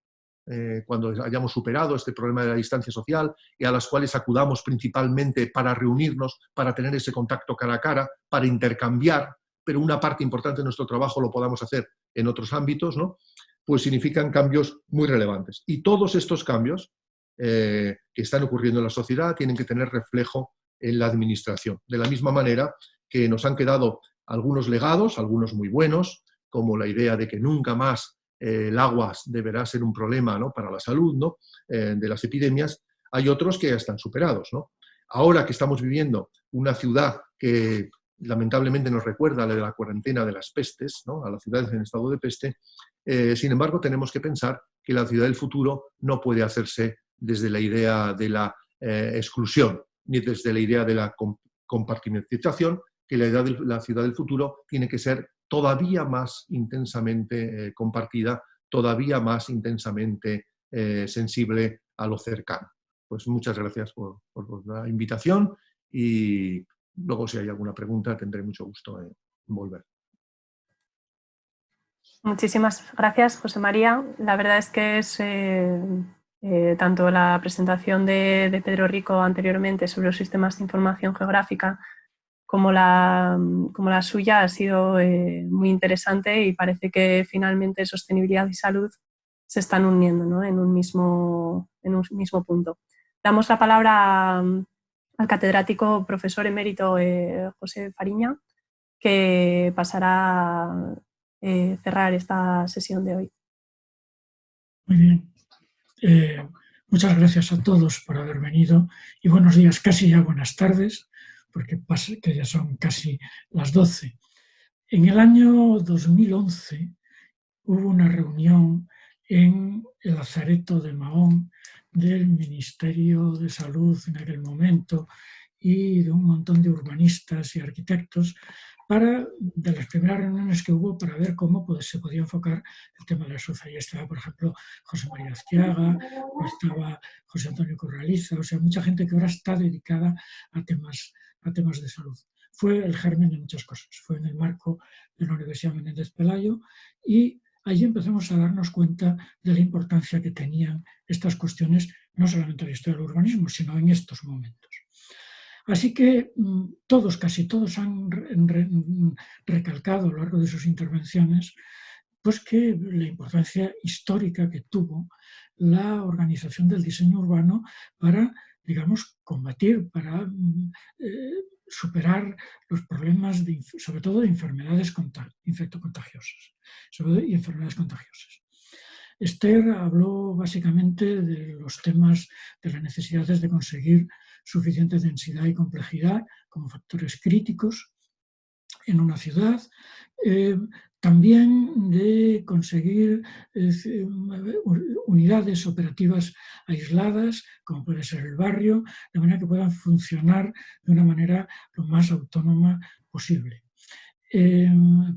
cuando hayamos superado este problema de la distancia social, y a las cuales acudamos principalmente para reunirnos, para tener ese contacto cara a cara, para intercambiar, pero una parte importante de nuestro trabajo lo podamos hacer en otros ámbitos, ¿no? Pues significan cambios muy relevantes. Y todos estos cambios que están ocurriendo en la sociedad tienen que tener reflejo en la administración. De la misma manera que nos han quedado algunos legados, algunos muy buenos, como la idea de que nunca más el agua deberá ser un problema, ¿no?, para la salud, ¿no?, de las epidemias. Hay otros que ya están superados, ¿no? Ahora que estamos viviendo una ciudad que lamentablemente nos recuerda a la de la cuarentena de las pestes, ¿no?, a las ciudades en estado de peste, sin embargo tenemos que pensar que la ciudad del futuro no puede hacerse desde la idea de la exclusión, ni desde la idea de la compartimentación, que la idea de la ciudad del futuro tiene que ser todavía más intensamente compartida, todavía más intensamente sensible a lo cercano. Pues muchas gracias por la invitación y luego si hay alguna pregunta tendré mucho gusto en volver. Muchísimas gracias, José María. La verdad es que es tanto la presentación de Pedro Rico anteriormente sobre los sistemas de información geográfica como la suya ha sido muy interesante, y parece que finalmente sostenibilidad y salud se están uniendo, ¿no?, en un mismo punto. Damos la palabra al catedrático profesor emérito José Fariña, que pasará a cerrar esta sesión de hoy. Muy bien. Muchas gracias a todos por haber venido y buenos días, casi ya buenas tardes, porque pasa que ya son casi las 12. En el año 2011 hubo una reunión en el Lazareto de Mahón del Ministerio de Salud en aquel momento y de un montón de urbanistas y arquitectos de las primeras reuniones que hubo para ver cómo se podía enfocar el tema de la salud. Ahí estaba, por ejemplo, José María Aztiaga, o estaba José Antonio Corraliza, o sea, mucha gente que ahora está dedicada a temas de salud. Fue el germen de muchas cosas. Fue en el marco de la Universidad Menéndez Pelayo y ahí empezamos a darnos cuenta de la importancia que tenían estas cuestiones, no solamente en la historia del urbanismo, sino en estos momentos. Así que casi todos han recalcado a lo largo de sus intervenciones pues que la importancia histórica que tuvo la organización del diseño urbano para, digamos, combatir, para superar los problemas, sobre todo de enfermedades infectocontagiosas. Y enfermedades contagiosas. Esther habló básicamente de los temas de las necesidades de conseguir suficiente densidad y complejidad como factores críticos en una ciudad, también de conseguir unidades operativas aisladas, como puede ser el barrio, de manera que puedan funcionar de una manera lo más autónoma posible.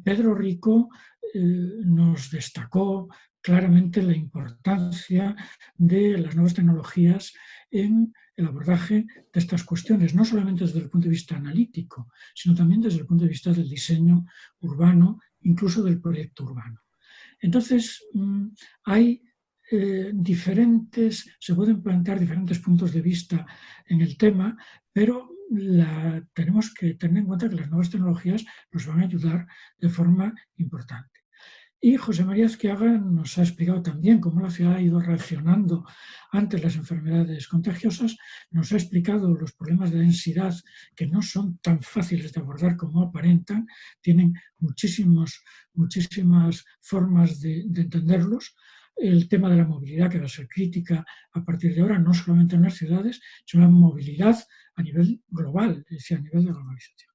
Pedro Rico nos destacó claramente la importancia de las nuevas tecnologías en el abordaje de estas cuestiones, no solamente desde el punto de vista analítico, sino también desde el punto de vista del diseño urbano, incluso del proyecto urbano. Entonces, se pueden plantear diferentes puntos de vista en el tema, pero tenemos que tener en cuenta que las nuevas tecnologías nos van a ayudar de forma importante. Y José María Azquiaga nos ha explicado también cómo la ciudad ha ido reaccionando ante las enfermedades contagiosas, nos ha explicado los problemas de densidad que no son tan fáciles de abordar como aparentan, tienen muchísimas formas de entenderlos. El tema de la movilidad, que va a ser crítica a partir de ahora, no solamente en las ciudades, sino la movilidad a nivel global, es decir, a nivel de globalización.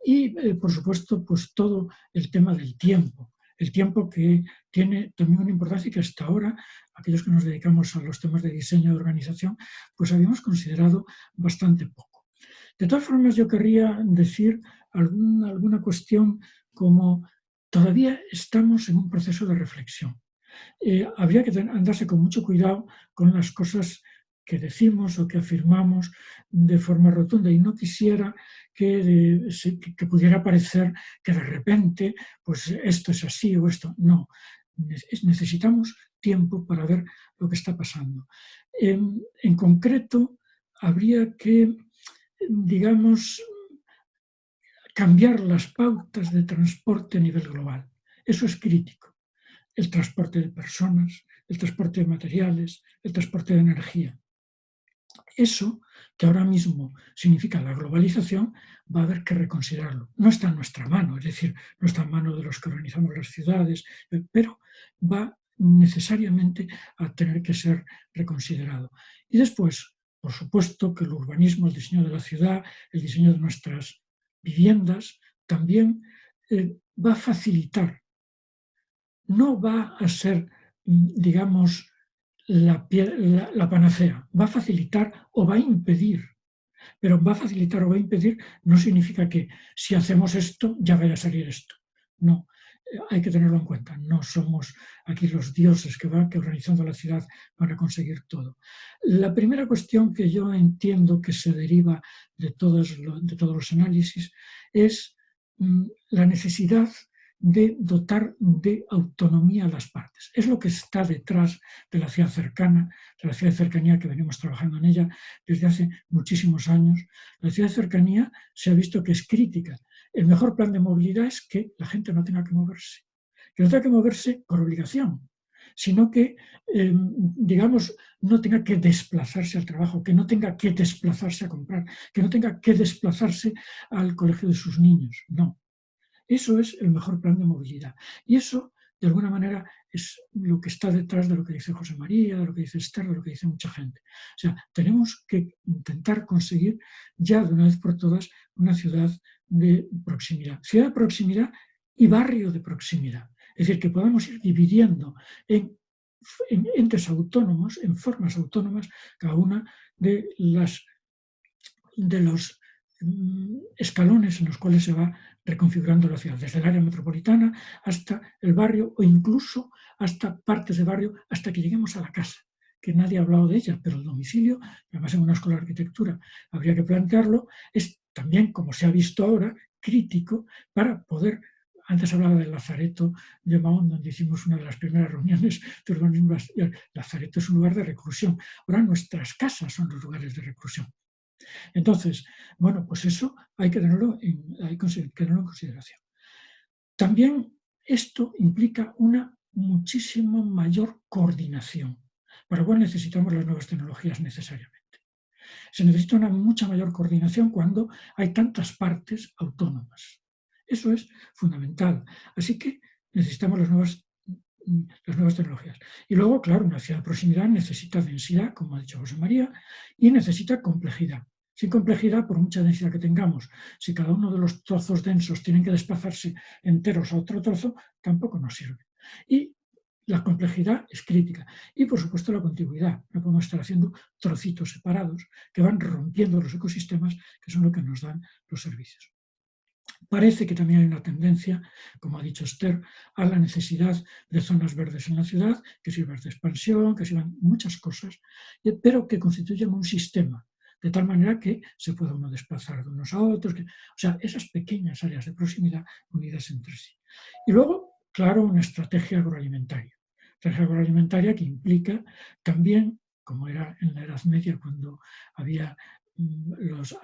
Y, por supuesto, pues todo el tema del tiempo. El tiempo que tiene también una importancia y que hasta ahora, aquellos que nos dedicamos a los temas de diseño de organización, pues habíamos considerado bastante poco. De todas formas, yo querría decir alguna cuestión como todavía estamos en un proceso de reflexión. Habría que andarse con mucho cuidado con las cosas que decimos o que afirmamos de forma rotunda, y no quisiera que pudiera parecer que de repente pues esto es así o esto. No, necesitamos tiempo para ver lo que está pasando. En concreto, habría que, digamos, cambiar las pautas de transporte a nivel global. Eso es crítico. El transporte de personas, el transporte de materiales, el transporte de energía. Eso, que ahora mismo significa la globalización, va a haber que reconsiderarlo. No está en nuestra mano, es decir, no está en mano de los que organizamos las ciudades, pero va necesariamente a tener que ser reconsiderado. Y después, por supuesto, que el urbanismo, el diseño de la ciudad, el diseño de nuestras viviendas, también va a facilitar. No va a ser, digamos, la panacea, va a facilitar o va a impedir, pero va a facilitar o va a impedir no significa que si hacemos esto ya vaya a salir esto. No, hay que tenerlo en cuenta, no somos aquí los dioses que organizando la ciudad van a conseguir todo. La primera cuestión que yo entiendo que se deriva de todos los análisis es la necesidad de dotar de autonomía a las partes. Es lo que está detrás de la ciudad cercana, de la ciudad de cercanía, que venimos trabajando en ella desde hace muchísimos años. La ciudad de cercanía se ha visto que es crítica. El mejor plan de movilidad es que la gente no tenga que moverse por obligación, sino que, digamos, no tenga que desplazarse al trabajo, que no tenga que desplazarse a comprar, que no tenga que desplazarse al colegio de sus niños. No. Eso es el mejor plan de movilidad. Y eso, de alguna manera, es lo que está detrás de lo que dice José María, de lo que dice Esther, de lo que dice mucha gente. O sea, tenemos que intentar conseguir ya de una vez por todas una ciudad de proximidad. Ciudad de proximidad y barrio de proximidad. Es decir, que podamos ir dividiendo en entes autónomos, en formas autónomas, cada una de los escalones en los cuales se va reconfigurando la ciudad, desde el área metropolitana hasta el barrio o incluso hasta partes de barrio, hasta que lleguemos a la casa, que nadie ha hablado de ella, pero el domicilio, además en una escuela de arquitectura habría que plantearlo, es también, como se ha visto ahora, crítico para poder. Antes hablaba del Lazareto de Mahón, donde hicimos una de las primeras reuniones de urbanismo. Lazareto es un lugar de reclusión. Ahora nuestras casas son los lugares de reclusión. Entonces, bueno, pues eso hay que tenerlo en consideración. También esto implica una muchísimo mayor coordinación, para lo cual necesitamos las nuevas tecnologías necesariamente. Se necesita una mucha mayor coordinación cuando hay tantas partes autónomas. Eso es fundamental. Así que necesitamos las nuevas tecnologías. Y luego, claro, una ciudad de proximidad necesita densidad, como ha dicho José María, y necesita complejidad. Sin complejidad, por mucha densidad que tengamos, si cada uno de los trozos densos tienen que desplazarse enteros a otro trozo, tampoco nos sirve. Y la complejidad es crítica. Y, por supuesto, la contiguidad. No podemos estar haciendo trocitos separados que van rompiendo los ecosistemas, que son lo que nos dan los servicios. Parece que también hay una tendencia, como ha dicho Esther, a la necesidad de zonas verdes en la ciudad, que sirvan de expansión, que sirvan muchas cosas, pero que constituyan un sistema, de tal manera que se pueda uno desplazar de unos a otros, o sea, esas pequeñas áreas de proximidad unidas entre sí. Y luego, claro, una estrategia agroalimentaria. Estrategia agroalimentaria que implica también, como era en la Edad Media cuando había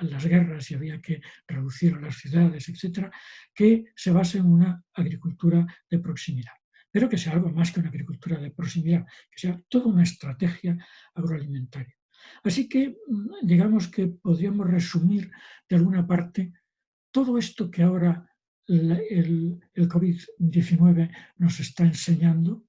las guerras y había que reducir a las ciudades, etcétera, que se base en una agricultura de proximidad, pero que sea algo más que una agricultura de proximidad, que sea toda una estrategia agroalimentaria. Así que digamos que podríamos resumir de alguna parte todo esto que ahora el COVID-19 nos está enseñando,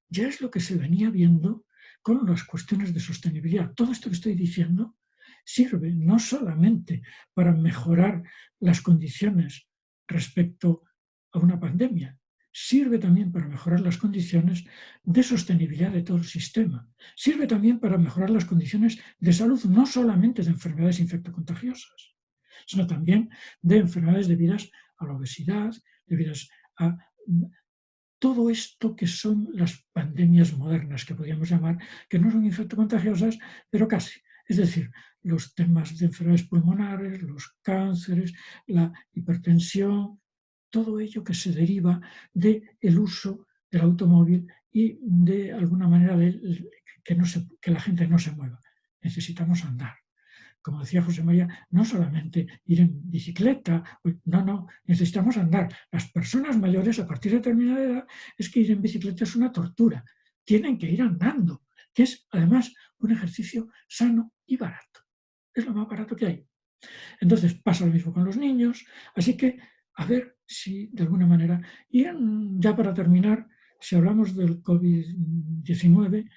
ya es lo que se venía viendo con las cuestiones de sostenibilidad. Todo esto que estoy diciendo sirve no solamente para mejorar las condiciones respecto a una pandemia, sirve también para mejorar las condiciones de sostenibilidad de todo el sistema, sirve también para mejorar las condiciones de salud, no solamente de enfermedades infectocontagiosas, sino también de enfermedades debidas a la obesidad, debidas a todo esto que son las pandemias modernas, que podríamos llamar, que no son infectocontagiosas, pero casi. Es decir, los temas de enfermedades pulmonares, los cánceres, la hipertensión, todo ello que se deriva del uso del automóvil y de alguna manera que la gente no se mueva. Necesitamos andar. Como decía José María, no solamente ir en bicicleta, no, necesitamos andar. Las personas mayores a partir de determinada edad es que ir en bicicleta es una tortura. Tienen que ir andando, que es además un ejercicio sano y barato. Es lo más barato que hay. Entonces pasa lo mismo con los niños, así que a ver si de alguna manera, y ya para terminar, si hablamos del COVID-19,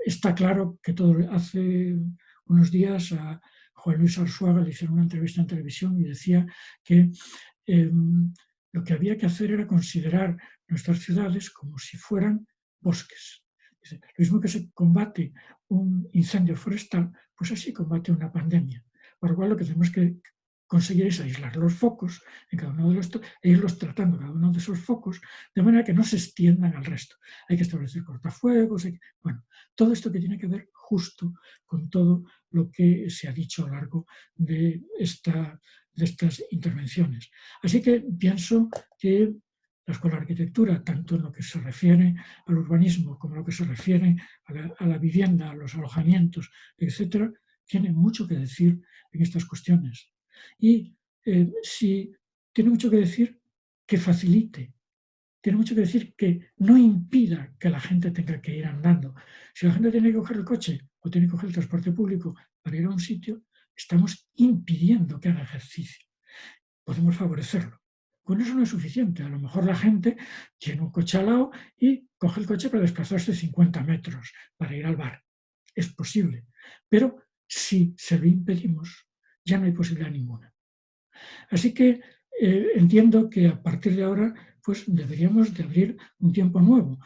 está claro que hace unos días a Juan Luis Arzuaga le hicieron una entrevista en televisión y decía que lo que había que hacer era considerar nuestras ciudades como si fueran bosques. Dice, lo mismo que se combate un incendio forestal, pues así combate una pandemia. Por lo cual lo que tenemos que conseguir es aislar los focos en cada uno de los e irlos tratando cada uno de esos focos de manera que no se extiendan al resto. Hay que establecer cortafuegos, bueno, todo esto que tiene que ver justo con todo lo que se ha dicho a lo largo de estas intervenciones. Así que pienso que la Escuela de Arquitectura, tanto en lo que se refiere al urbanismo como en lo que se refiere a la vivienda, a los alojamientos, etcétera, tiene mucho que decir en estas cuestiones. Y si tiene mucho que decir, que facilite, tiene mucho que decir que no impida que la gente tenga que ir andando. Si la gente tiene que coger el coche o tiene que coger el transporte público para ir a un sitio, estamos impidiendo que haga ejercicio. Podemos favorecerlo. Con eso no es suficiente. A lo mejor la gente tiene un coche al lado y coge el coche para desplazarse 50 metros para ir al bar. Es posible. Pero si se lo impedimos, ya no hay posibilidad ninguna. Así que entiendo que a partir de ahora pues deberíamos de abrir un tiempo nuevo,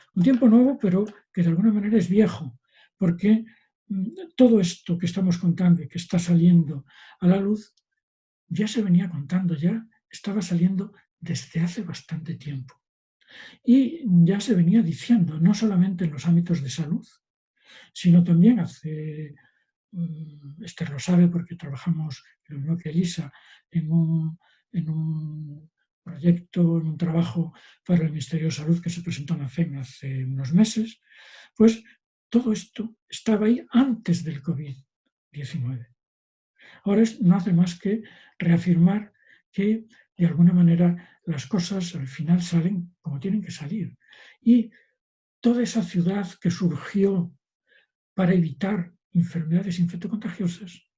pero que de alguna manera es viejo, porque todo esto que estamos contando y que está saliendo a la luz ya se venía contando, ya estaba saliendo desde hace bastante tiempo. Y ya se venía diciendo, no solamente en los ámbitos de salud, sino también Esther lo sabe porque trabajamos, lo mismo que Elisa, en un proyecto, en un trabajo para el Ministerio de Salud que se presentó en la FEM hace unos meses, pues todo esto estaba ahí antes del COVID-19. Ahora no hace más que reafirmar que de alguna manera las cosas al final salen como tienen que salir. Y toda esa ciudad que surgió para evitar enfermedades infectocontagiosas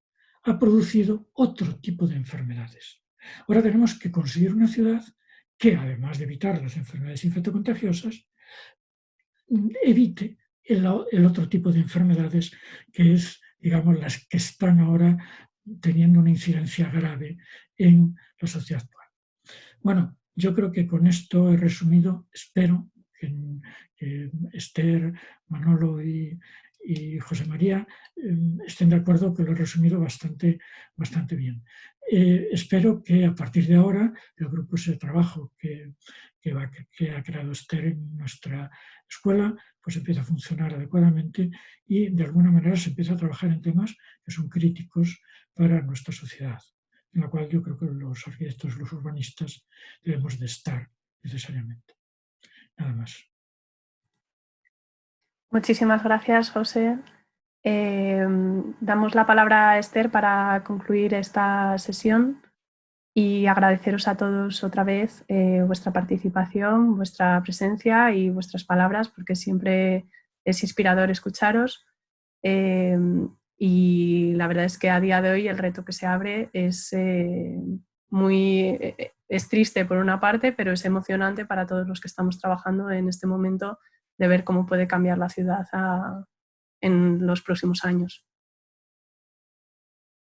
ha producido otro tipo de enfermedades. Ahora tenemos que conseguir una ciudad que, además de evitar las enfermedades infectocontagiosas, evite el otro tipo de enfermedades que es, digamos, las que están ahora teniendo una incidencia grave en la sociedad actual. Bueno, yo creo que con esto he resumido, espero que Esther, Manolo y José María estén de acuerdo que lo he resumido bastante bien. Espero que a partir de ahora el grupo de trabajo que ha creado Esther en nuestra escuela pues empiece a funcionar adecuadamente y de alguna manera se empiece a trabajar en temas que son críticos para nuestra sociedad, en la cual yo creo que los arquitectos, los urbanistas debemos de estar necesariamente. Nada más. Muchísimas gracias, José. Damos la palabra a Esther para concluir esta sesión y agradeceros a todos otra vez vuestra participación, vuestra presencia y vuestras palabras, porque siempre es inspirador escucharos. Y la verdad es que a día de hoy el reto que se abre es es triste por una parte, pero es emocionante para todos los que estamos trabajando en este momento de ver cómo puede cambiar la ciudad en los próximos años.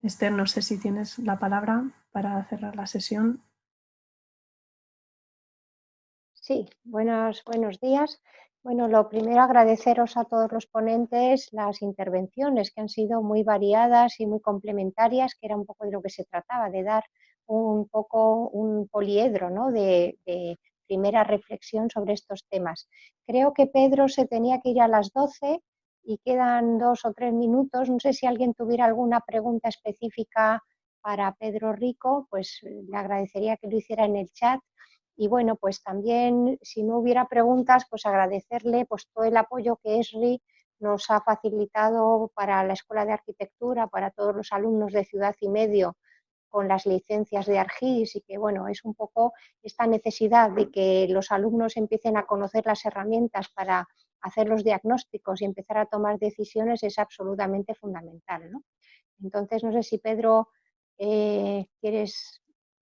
Esther, no sé si tienes la palabra para cerrar la sesión. Sí, buenos días. Bueno, lo primero agradeceros a todos los ponentes las intervenciones que han sido muy variadas y muy complementarias, que era un poco de lo que se trataba, de dar un poco un poliedro, ¿no? de primera reflexión sobre estos temas. Creo que Pedro se tenía que ir a las 12 y quedan 2 o 3 minutos. No sé si alguien tuviera alguna pregunta específica para Pedro Rico, pues le agradecería que lo hiciera en el chat. Y bueno, pues también, si no hubiera preguntas, pues agradecerle pues todo el apoyo que ESRI nos ha facilitado para la Escuela de Arquitectura, para todos los alumnos de Ciudad y Medio con las licencias de Argis, y que bueno, es un poco esta necesidad de que los alumnos empiecen a conocer las herramientas para hacer los diagnósticos y empezar a tomar decisiones es absolutamente fundamental, ¿no? Entonces, no sé si Pedro, ¿quieres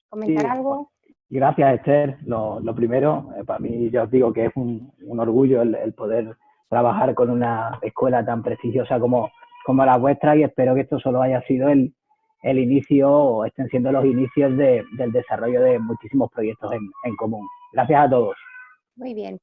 comentar algo? Gracias, Esther. Lo primero, para mí ya os digo que es un orgullo el poder trabajar con una escuela tan prestigiosa como la vuestra, y espero que esto solo haya sido el inicio, o estén siendo los inicios del desarrollo de muchísimos proyectos en común. Gracias a todos. Muy bien.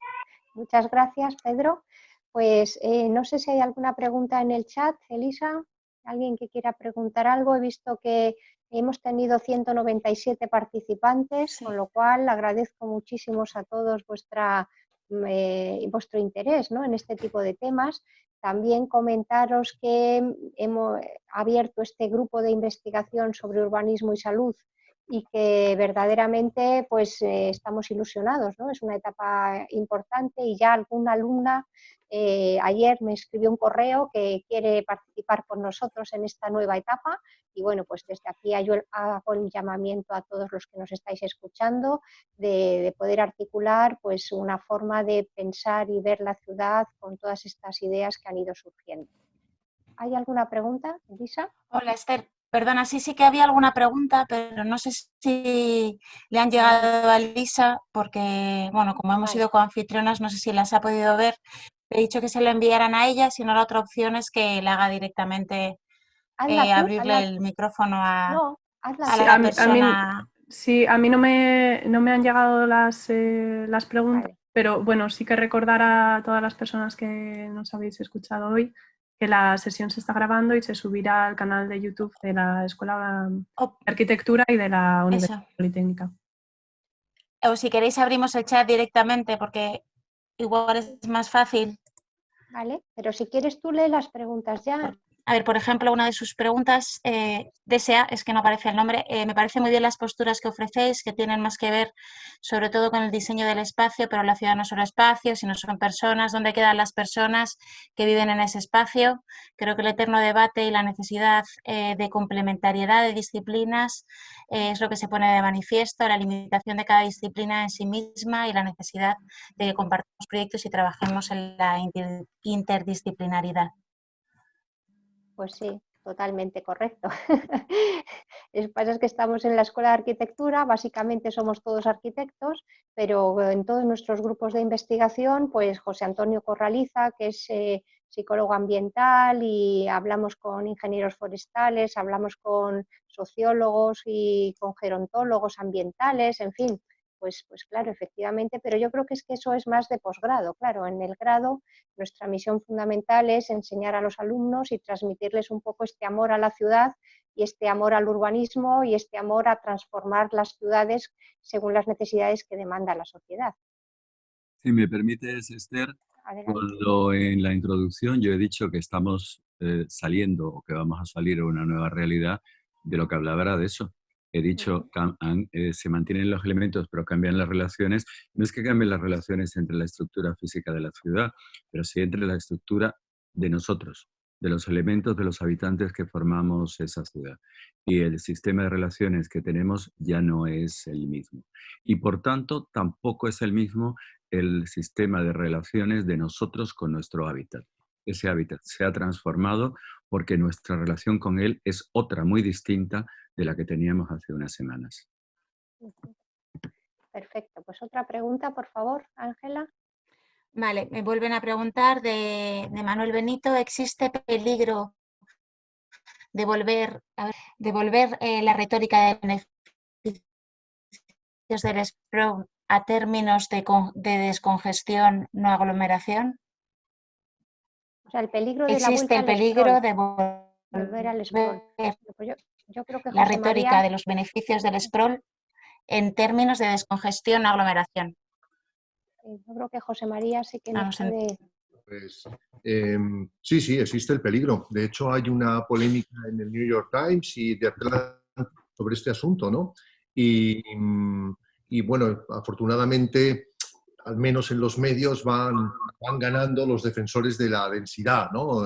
Muchas gracias, Pedro. Pues no sé si hay alguna pregunta en el chat, Elisa. ¿Alguien que quiera preguntar algo? He visto que hemos tenido 197 participantes, con lo cual agradezco muchísimo a todos vuestro interés, ¿no? en este tipo de temas. También comentaros que hemos abierto este grupo de investigación sobre urbanismo y salud, y que verdaderamente pues estamos ilusionados, ¿no? Es una etapa importante, y ya alguna alumna ayer me escribió un correo que quiere participar con nosotros en esta nueva etapa, y bueno, pues desde aquí yo hago el llamamiento a todos los que nos estáis escuchando de poder articular pues una forma de pensar y ver la ciudad con todas estas ideas que han ido surgiendo. ¿Hay alguna pregunta, Elisa? Hola, Esther. Perdona, sí que había alguna pregunta, pero no sé si le han llegado a Elisa, porque, bueno, como hemos sido coanfitrionas, no sé si las ha podido ver. Le he dicho que se lo enviaran a ella, si no, la otra opción es que le haga directamente abrirle el micrófono a la persona. Sí, a mí no me han llegado las preguntas, pero bueno, sí que recordar a todas las personas que nos habéis escuchado hoy que la sesión se está grabando y se subirá al canal de YouTube de la Escuela de Arquitectura y de la Universidad Politécnica. O si queréis abrimos el chat directamente, porque igual es más fácil. Vale, pero si quieres tú lee las preguntas ya. A ver, por ejemplo, una de sus preguntas, desea, es que no aparece el nombre, me parece muy bien las posturas que ofrecéis, que tienen más que ver sobre todo con el diseño del espacio, pero la ciudad no es solo espacio, sino son personas. ¿Dónde quedan las personas que viven en ese espacio? Creo que el eterno debate y la necesidad de complementariedad de disciplinas es lo que se pone de manifiesto, la limitación de cada disciplina en sí misma y la necesidad de que compartamos proyectos y trabajemos en la interdisciplinaridad. Pues sí, totalmente correcto. Lo que pasa es que estamos en la Escuela de Arquitectura, básicamente somos todos arquitectos, pero en todos nuestros grupos de investigación, pues José Antonio Corraliza, que es psicólogo ambiental, y hablamos con ingenieros forestales, hablamos con sociólogos y con gerontólogos ambientales, en fin. Pues claro, efectivamente, pero yo creo que eso es más de posgrado. Claro, en el grado nuestra misión fundamental es enseñar a los alumnos y transmitirles un poco este amor a la ciudad y este amor al urbanismo y este amor a transformar las ciudades según las necesidades que demanda la sociedad. Si me permites, Esther, cuando en la introducción yo he dicho que estamos saliendo o que vamos a salir a una nueva realidad, de lo que hablaba era de eso, He dicho, se mantienen los elementos, pero cambian las relaciones. No es que cambien las relaciones entre la estructura física de la ciudad, pero sí entre la estructura de nosotros, de los elementos de los habitantes que formamos esa ciudad. Y el sistema de relaciones que tenemos ya no es el mismo. Y por tanto, tampoco es el mismo el sistema de relaciones de nosotros con nuestro hábitat. Ese hábitat se ha transformado porque nuestra relación con él es otra muy distinta de la que teníamos hace unas semanas. Perfecto. Pues otra pregunta, por favor, Ángela. Vale, me vuelven a preguntar de Manuel Benito, ¿existe peligro de volver la retórica de beneficios del SPROW a términos de descongestión, no aglomeración? O sea, el peligro de ¿Existe el peligro de volver al sprawl? Yo creo que la José retórica María... de los beneficios del sprawl en términos de descongestión, no aglomeración? Yo creo que José María sí que nos puede... Pues, sí, existe el peligro. De hecho, hay una polémica en el New York Times y de Atlanta sobre este asunto, ¿no? Y bueno, afortunadamente, al menos en los medios, van ganando los defensores de la densidad, ¿no?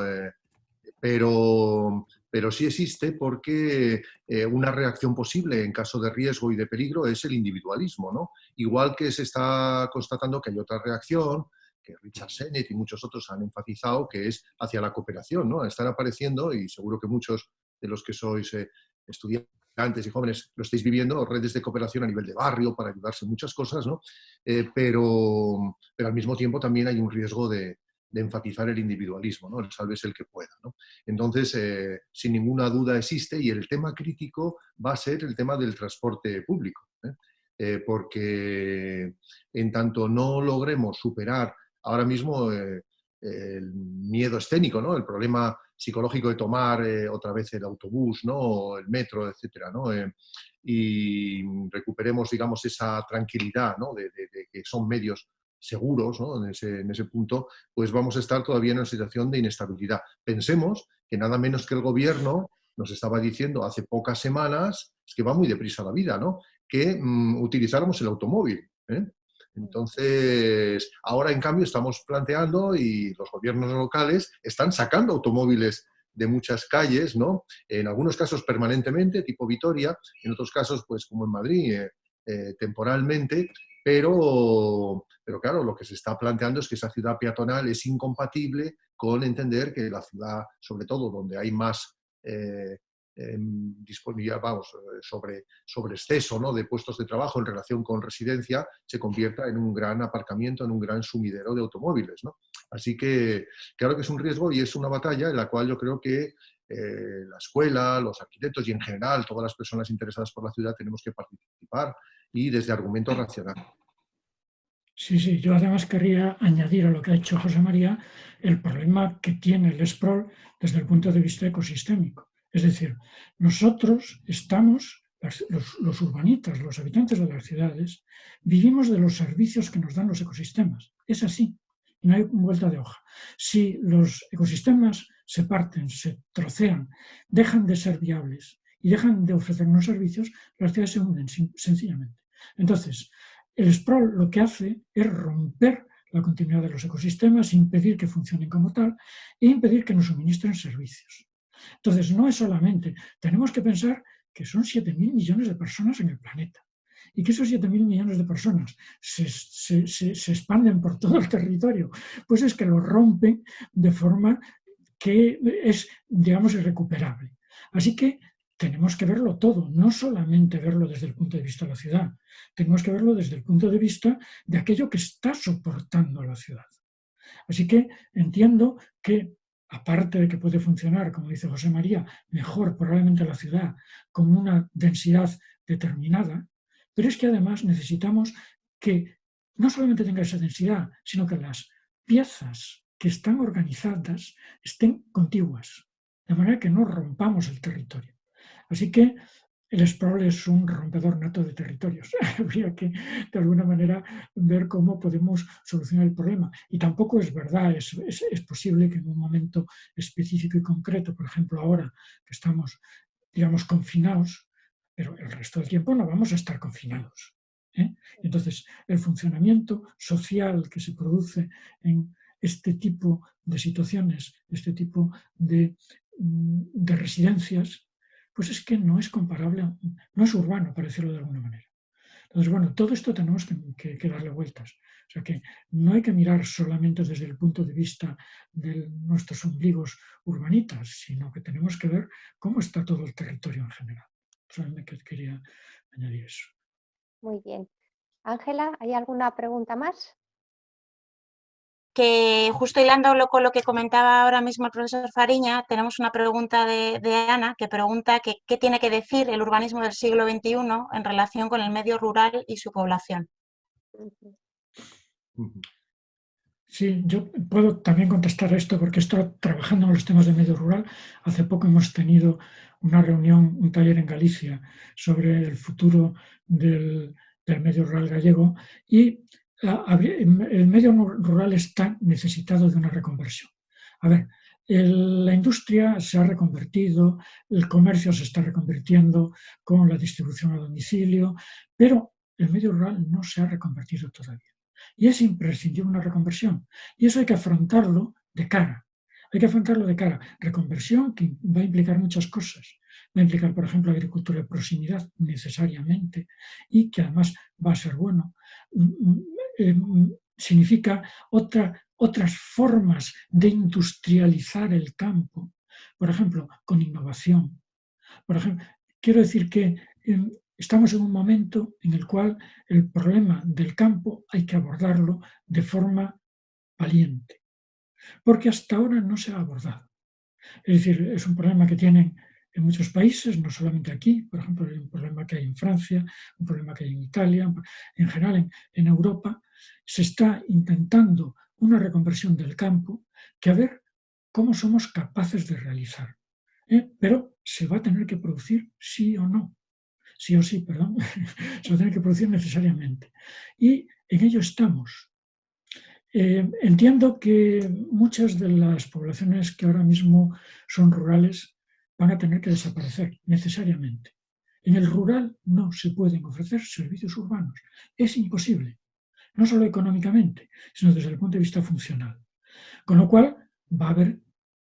Pero sí existe porque una reacción posible en caso de riesgo y de peligro es el individualismo, ¿no? Igual que se está constatando que hay otra reacción, que Richard Sennett y muchos otros han enfatizado, que es hacia la cooperación, ¿no? Están apareciendo, y seguro que muchos de los que sois estudiantes y jóvenes lo estáis viviendo, redes de cooperación a nivel de barrio para ayudarse en muchas cosas, ¿no? Pero al mismo tiempo también hay un riesgo de enfatizar el individualismo, ¿no? El sálvese el que pueda, ¿no? Entonces, sin ninguna duda existe, y el tema crítico va a ser el tema del transporte público, porque en tanto no logremos superar ahora mismo el miedo escénico, ¿no? El problema psicológico de tomar otra vez el autobús, ¿no? O el metro, etcétera, ¿no? Y recuperemos, digamos, esa tranquilidad, ¿no? de que son medios seguros, ¿no? en ese punto, pues vamos a estar todavía en una situación de inestabilidad. Pensemos que nada menos que el gobierno nos estaba diciendo hace pocas semanas, es que va muy deprisa la vida, ¿no? Que utilizáramos el automóvil, ¿eh? Entonces, ahora en cambio estamos planteando, y los gobiernos locales están sacando automóviles de muchas calles, ¿no? En algunos casos permanentemente, tipo Vitoria, en otros casos, pues como en Madrid, temporalmente, pero claro, lo que se está planteando es que esa ciudad peatonal es incompatible con entender que la ciudad, sobre todo donde hay más disponibilidad, sobre exceso, ¿no? de puestos de trabajo en relación con residencia, se convierta en un gran aparcamiento, en un gran sumidero de automóviles, ¿no? Así que claro que es un riesgo y es una batalla en la cual yo creo que la escuela, los arquitectos y en general todas las personas interesadas por la ciudad tenemos que participar, y desde argumentos racionales. Sí, yo además querría añadir a lo que ha dicho José María el problema que tiene el sprawl desde el punto de vista ecosistémico. Es decir, nosotros estamos, los urbanitas, los habitantes de las ciudades, vivimos de los servicios que nos dan los ecosistemas. Es así, no hay vuelta de hoja. Si los ecosistemas se parten, se trocean, dejan de ser viables y dejan de ofrecernos servicios, las ciudades se hunden sencillamente. Entonces, el sprawl lo que hace es romper la continuidad de los ecosistemas, impedir que funcionen como tal e impedir que nos suministren servicios. Entonces, no es solamente, tenemos que pensar que son 7.000 millones de personas en el planeta y que esos 7.000 millones de personas se expanden por todo el territorio, pues es que lo rompen de forma que es, digamos, irrecuperable. Así que tenemos que verlo todo, no solamente verlo desde el punto de vista de la ciudad, tenemos que verlo desde el punto de vista de aquello que está soportando la ciudad. Así que entiendo que, aparte de que puede funcionar, como dice José María, mejor probablemente la ciudad con una densidad determinada, pero es que además necesitamos que no solamente tenga esa densidad, sino que las piezas que están organizadas estén contiguas, de manera que no rompamos el territorio. Así que el sprawl es un rompedor nato de territorios. Habría que, de alguna manera, ver cómo podemos solucionar el problema. Y tampoco es verdad, es posible que en un momento específico y concreto, por ejemplo ahora que estamos, digamos, confinados, pero el resto del tiempo no vamos a estar confinados. Entonces, el funcionamiento social que se produce en este tipo de situaciones, este tipo de residencias, pues es que no es comparable, no es urbano, para decirlo de alguna manera. Entonces, bueno, todo esto tenemos que darle vueltas. O sea que no hay que mirar solamente desde el punto de vista de nuestros ombligos urbanitas, sino que tenemos que ver cómo está todo el territorio en general. Solamente quería añadir eso. Muy bien. Ángela, ¿hay alguna pregunta más? Que justo hilando con lo que comentaba ahora mismo el profesor Fariña, tenemos una pregunta de Ana que pregunta que, qué tiene que decir el urbanismo del siglo XXI en relación con el medio rural y su población. Sí, yo puedo también contestar a esto porque estoy trabajando en los temas de medio rural. Hace poco hemos tenido una reunión, un taller en Galicia sobre el futuro del medio rural gallego y el medio rural está necesitado de una reconversión. A ver, la industria se ha reconvertido, el comercio se está reconvirtiendo con la distribución a domicilio, pero el medio rural no se ha reconvertido todavía. Y es imprescindible una reconversión. Y eso hay que afrontarlo de cara. Hay que afrontarlo de cara. Reconversión que va a implicar muchas cosas. Va a implicar, por ejemplo, agricultura de proximidad necesariamente y que además va a ser bueno. Significa otras formas de industrializar el campo. Por ejemplo, con innovación. Por ejemplo, quiero decir que estamos en un momento en el cual el problema del campo hay que abordarlo de forma valiente, porque hasta ahora no se ha abordado. Es decir, es un problema que tienen en muchos países, no solamente aquí, por ejemplo, hay un problema que hay en Francia, un problema que hay en Italia, en general en Europa, se está intentando una reconversión del campo que a ver cómo somos capaces de realizar. Pero se va a tener que producir sí o no. Sí o sí, perdón, se va a tener que producir necesariamente. Y en ello estamos. Entiendo que muchas de las poblaciones que ahora mismo son rurales van a tener que desaparecer necesariamente. En el rural no se pueden ofrecer servicios urbanos. Es imposible, no solo económicamente, sino desde el punto de vista funcional. Con lo cual va a haber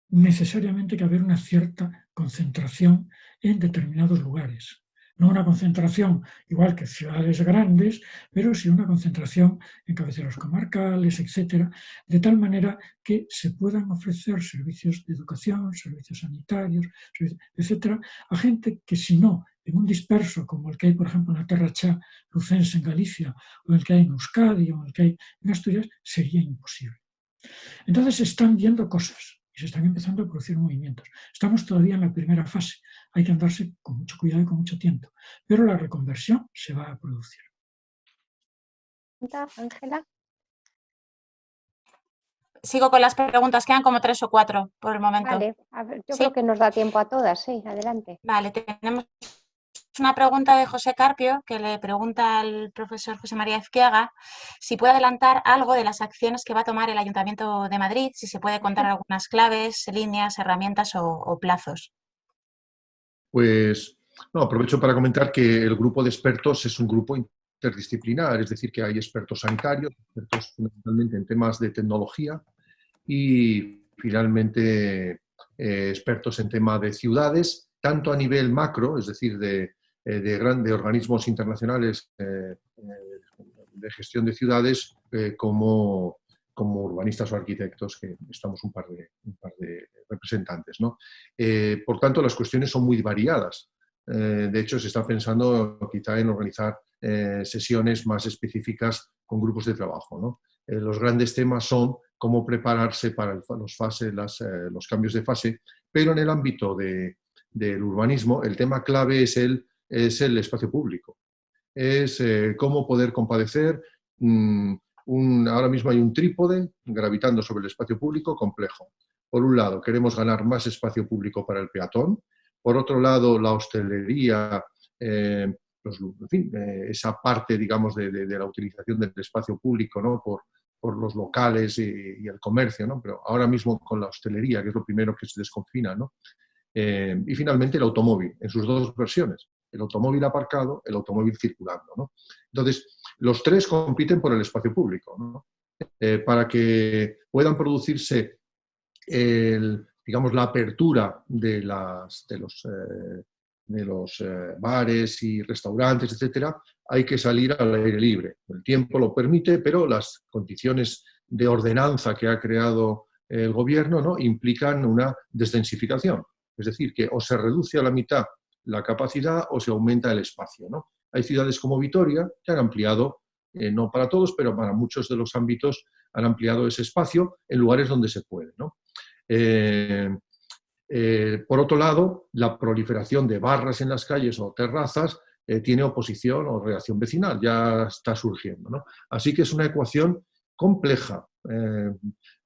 necesariamente que haber una cierta concentración en determinados lugares. No una concentración igual que ciudades grandes, pero sí una concentración en cabeceras comarcales, etcétera, de tal manera que se puedan ofrecer servicios de educación, servicios sanitarios, etcétera, a gente que si no, en un disperso como el que hay, por ejemplo, en la Terra Cha lucense en Galicia, o el que hay en Euskadi, o el que hay en Asturias, sería imposible. Entonces se están viendo cosas y se están empezando a producir movimientos. Estamos todavía en la primera fase. Hay que andarse con mucho cuidado y con mucho tiempo. Pero la reconversión se va a producir. Ángela. Sigo con las preguntas, quedan como 3 o 4 por el momento. Vale, a ver, yo creo que nos da tiempo a todas, sí, adelante. Vale, tenemos una pregunta de José Carpio que le pregunta al profesor José María Ezquiaga si puede adelantar algo de las acciones que va a tomar el Ayuntamiento de Madrid, si se puede contar algunas claves, líneas, herramientas o plazos. Pues no, aprovecho para comentar que el grupo de expertos es un grupo interdisciplinar, es decir, que hay expertos sanitarios, expertos fundamentalmente en temas de tecnología y finalmente expertos en temas de ciudades, tanto a nivel macro, es decir, de organismos internacionales de gestión de ciudades, como urbanistas o arquitectos, que estamos un par de representantes, ¿no? Por tanto, las cuestiones son muy variadas. De hecho, se está pensando quizá en organizar sesiones más específicas con grupos de trabajo, ¿no? Los grandes temas son cómo prepararse para los cambios de fase, pero en el ámbito del urbanismo el tema clave es el espacio público. Es cómo poder compadecer. Ahora mismo hay un trípode gravitando sobre el espacio público complejo. Por un lado, queremos ganar más espacio público para el peatón. Por otro lado, la hostelería, en fin, esa parte, digamos, de la utilización del espacio público, ¿no? por los locales y el comercio, ¿no? Pero ahora mismo con la hostelería, que es lo primero que se desconfina, ¿no? Y finalmente el automóvil, en sus dos versiones. el automóvil aparcado, el automóvil circulando, ¿no? Entonces, los tres compiten por el espacio público, ¿no? Para que puedan producirse digamos, la apertura de los bares y restaurantes, etcétera, hay que salir al aire libre. El tiempo lo permite, pero las condiciones de ordenanza que ha creado el gobierno, ¿no?, implican una desdensificación. Es decir, que o se reduce a la mitad la capacidad o se aumenta el espacio, ¿no? Hay ciudades como Vitoria que han ampliado, no para todos, pero para muchos de los ámbitos han ampliado ese espacio en lugares donde se puede, ¿no? Por otro lado, la proliferación de barras en las calles o terrazas tiene oposición o reacción vecinal, ya está surgiendo, ¿no? Así que es una ecuación compleja. Yo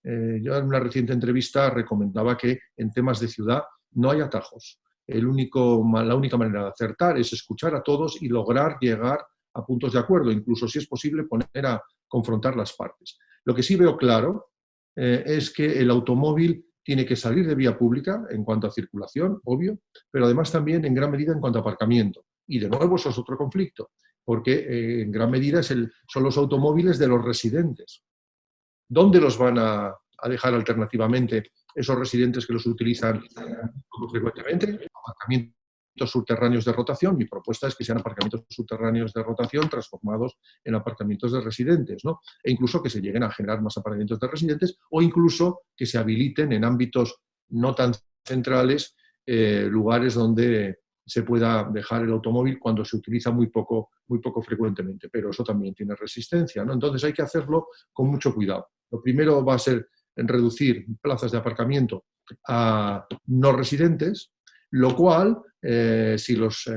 en una reciente entrevista recomendaba que en temas de ciudad no hay atajos. La única manera de acertar es escuchar a todos y lograr llegar a puntos de acuerdo, incluso si es posible poner a confrontar las partes. Lo que sí veo claro es que el automóvil tiene que salir de vía pública en cuanto a circulación, obvio, pero además también en gran medida en cuanto a aparcamiento. Y de nuevo eso es otro conflicto, porque en gran medida son los automóviles de los residentes. ¿Dónde los van a dejar alternativamente esos residentes que los utilizan frecuentemente? Aparcamientos subterráneos de rotación. Mi propuesta es que sean aparcamientos subterráneos de rotación transformados en aparcamientos de residentes, ¿no? E incluso que se lleguen a generar más aparcamientos de residentes o incluso que se habiliten en ámbitos no tan centrales lugares donde se pueda dejar el automóvil cuando se utiliza muy poco frecuentemente, pero eso también tiene resistencia, ¿no? Entonces hay que hacerlo con mucho cuidado. Lo primero va a ser en reducir plazas de aparcamiento a no residentes, lo cual, si los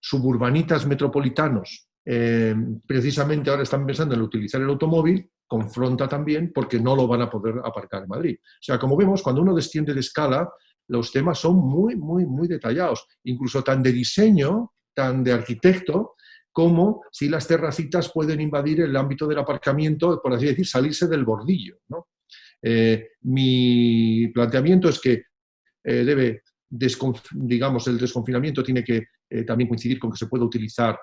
suburbanitas metropolitanos precisamente ahora están pensando en utilizar el automóvil, confronta también porque no lo van a poder aparcar en Madrid. O sea, como vemos, cuando uno desciende de escala, los temas son muy detallados, incluso tan de diseño, tan de arquitecto, como si las terracitas pueden invadir el ámbito del aparcamiento, por así decir, salirse del bordillo, ¿no? Mi planteamiento es que digamos, el desconfinamiento tiene que también coincidir con que se pueda utilizar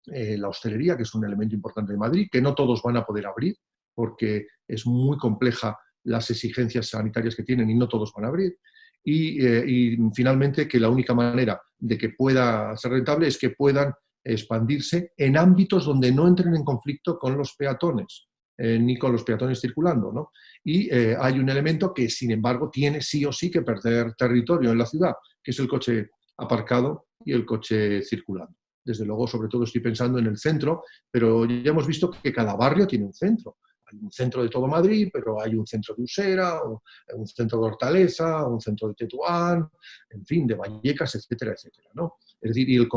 la hostelería, que es un elemento importante de Madrid, que no todos van a poder abrir, porque es muy compleja las exigencias sanitarias que tienen y no todos van a abrir. Y finalmente, que la única manera de que pueda ser rentable es que puedan expandirse en ámbitos donde no entren en conflicto con los peatones, ni con los peatones circulando, ¿no? Y hay un elemento que, sin embargo, tiene sí o sí que perder territorio en la ciudad, que es el coche aparcado y el coche circulando. Desde luego, sobre todo estoy pensando en el centro, pero ya hemos visto que cada barrio tiene un centro. Hay un centro de todo Madrid, pero hay un centro de Usera, un centro de Hortaleza, un centro de Tetuán, en fin, de Vallecas, etcétera, etcétera, ¿no? Es decir, y el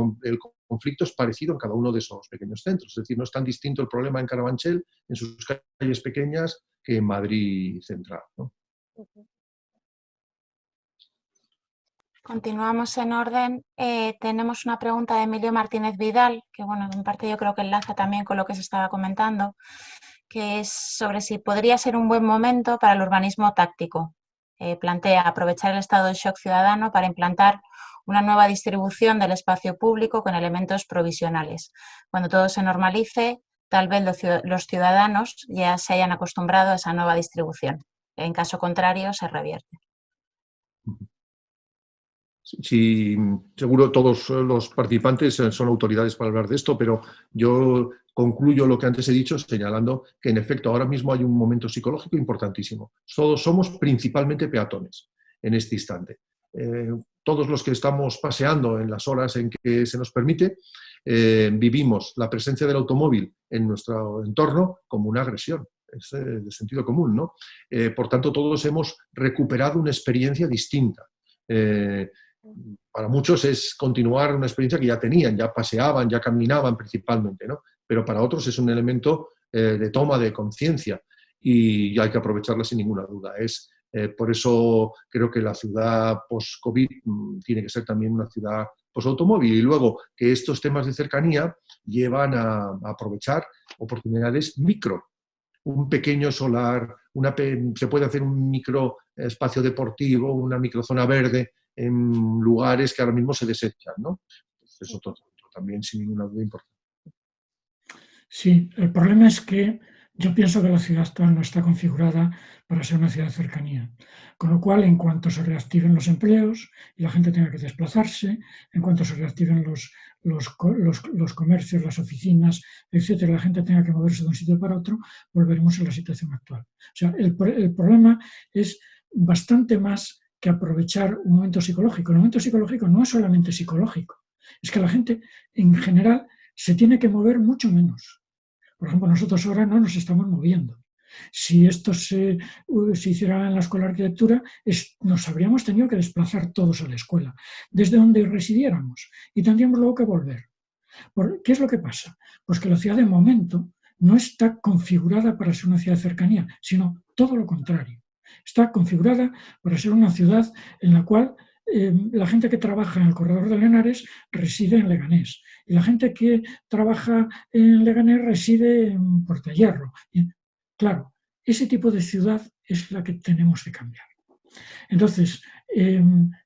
conflicto es parecido en cada uno de esos pequeños centros. Es decir, no es tan distinto el problema en Carabanchel, en sus calles pequeñas, que en Madrid central, ¿no? Continuamos en orden. Tenemos una pregunta de Emilio Martínez Vidal, que bueno, en parte yo creo que enlaza también con lo que se estaba comentando, que es sobre si podría ser un buen momento para el urbanismo táctico. Plantea aprovechar el estado de shock ciudadano para implantar una nueva distribución del espacio público con elementos provisionales. Cuando todo se normalice, tal vez los ciudadanos ya se hayan acostumbrado a esa nueva distribución. En caso contrario, se revierte. Sí, seguro todos los participantes son autoridades para hablar de esto, pero yo concluyo lo que antes he dicho señalando que en efecto ahora mismo hay un momento psicológico importantísimo. Todos somos principalmente peatones en este instante. Todos los que estamos paseando en las horas en que se nos permite, vivimos la presencia del automóvil en nuestro entorno como una agresión. Es de sentido común, ¿no? Por tanto, todos hemos recuperado una experiencia distinta. Para muchos es continuar una experiencia que ya tenían, ya paseaban, ya caminaban principalmente, ¿no? Pero para otros es un elemento de toma de conciencia y hay que aprovecharla sin ninguna duda. Por eso creo que la ciudad post-COVID tiene que ser también una ciudad post-automóvil y luego que estos temas de cercanía llevan a aprovechar oportunidades micro. Un pequeño solar, se puede hacer un micro espacio deportivo, una microzona verde en lugares que ahora mismo se desechan, ¿no? es otro también sin ninguna duda importante. Sí, el problema es que yo pienso que la ciudad actual no está configurada para ser una ciudad de cercanía. Con lo cual, en cuanto se reactiven los empleos y la gente tenga que desplazarse, en cuanto se reactiven los comercios, las oficinas, etcétera, la gente tenga que moverse de un sitio para otro, volveremos a la situación actual. O sea, el problema es bastante más que aprovechar un momento psicológico. El momento psicológico no es solamente psicológico, es que la gente en general se tiene que mover mucho menos. Por ejemplo, nosotros ahora no nos estamos moviendo. Si esto se hiciera en la escuela de arquitectura, nos habríamos tenido que desplazar todos a la escuela, desde donde residiéramos, y tendríamos luego que volver. ¿Qué es lo que pasa? Pues que la ciudad de momento no está configurada para ser una ciudad de cercanía, sino todo lo contrario. Está configurada para ser una ciudad en la cual la gente que trabaja en el corredor de Lenares reside en Leganés y la gente que trabaja en Leganés reside en Puertollano. Claro, ese tipo de ciudad es la que tenemos que cambiar. Entonces,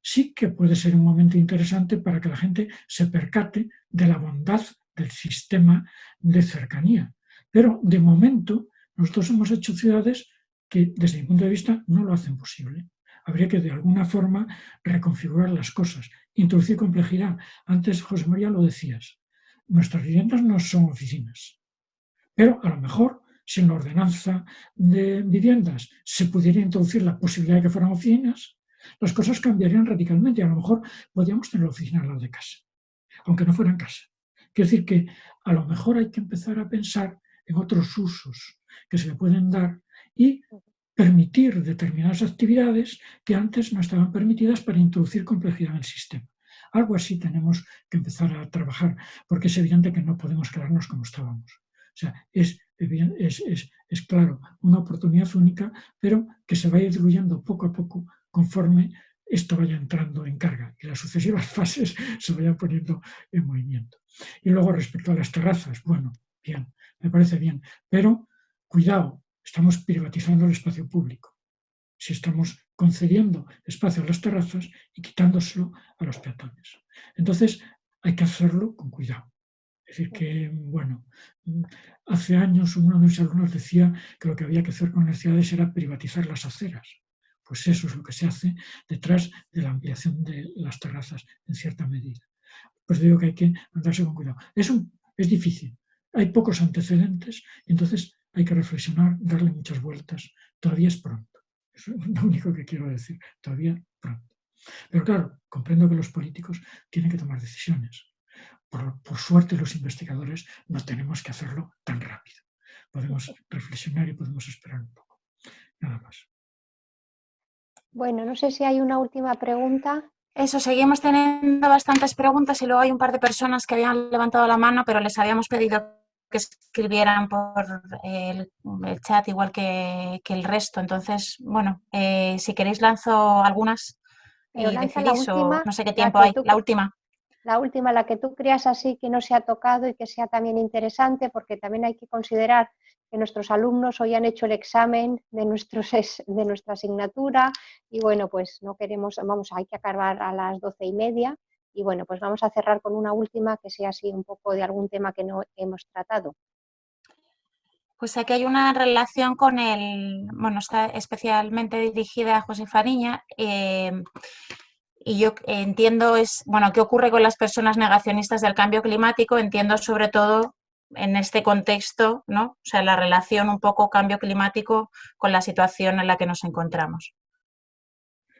sí que puede ser un momento interesante para que la gente se percate de la bondad del sistema de cercanía. Pero, de momento, nosotros hemos hecho ciudades que, desde mi punto de vista, no lo hacen posible. Habría que, de alguna forma, reconfigurar las cosas, introducir complejidad. Antes, José María, lo decías, nuestras viviendas no son oficinas, pero a lo mejor, si en la ordenanza de viviendas se pudiera introducir la posibilidad de que fueran oficinas, las cosas cambiarían radicalmente y a lo mejor podríamos tener la oficina al lado de casa, aunque no fuera en casa. Quiero decir que a lo mejor hay que empezar a pensar en otros usos que se le pueden dar y permitir determinadas actividades que antes no estaban permitidas para introducir complejidad en el sistema. Algo así tenemos que empezar a trabajar, porque es evidente que no podemos quedarnos como estábamos. O sea, es claro, una oportunidad única, pero que se vaya diluyendo poco a poco conforme esto vaya entrando en carga y las sucesivas fases se vayan poniendo en movimiento. Y luego, respecto a las terrazas, bueno, bien, me parece bien, pero cuidado, estamos privatizando el espacio público. Si estamos concediendo espacio a las terrazas y quitándoselo a los peatones. Entonces, hay que hacerlo con cuidado. Es decir, que, bueno, hace años uno de mis alumnos decía que lo que había que hacer con las ciudades era privatizar las aceras. Pues eso es lo que se hace detrás de la ampliación de las terrazas, en cierta medida. Pues digo que hay que andarse con cuidado. Es difícil, hay pocos antecedentes, y entonces hay que reflexionar, darle muchas vueltas. Todavía es pronto. Eso es lo único que quiero decir, todavía pronto. Pero claro, comprendo que los políticos tienen que tomar decisiones. Por suerte, los investigadores no tenemos que hacerlo tan rápido. Podemos reflexionar y podemos esperar un poco. Nada más. Bueno, no sé si hay una última pregunta. Eso, seguimos teniendo bastantes preguntas y luego hay un par de personas que habían levantado la mano, pero les habíamos pedido que escribieran por el chat igual que el resto. Entonces, bueno, si queréis lanzo algunas y decidís, o no sé qué tiempo hay. La última. La última, la que tú creas así que no se ha tocado y que sea también interesante, porque también hay que considerar que nuestros alumnos hoy han hecho el examen de nuestra asignatura y bueno, pues no queremos, hay que acabar a las 12:30 y bueno, pues vamos a cerrar con una última que sea así un poco de algún tema que no hemos tratado. Pues aquí hay una relación con está especialmente dirigida a José Fariña. Y yo entiendo, ¿qué ocurre con las personas negacionistas del cambio climático? Entiendo sobre todo en este contexto, ¿no? O sea, la relación un poco cambio climático con la situación en la que nos encontramos.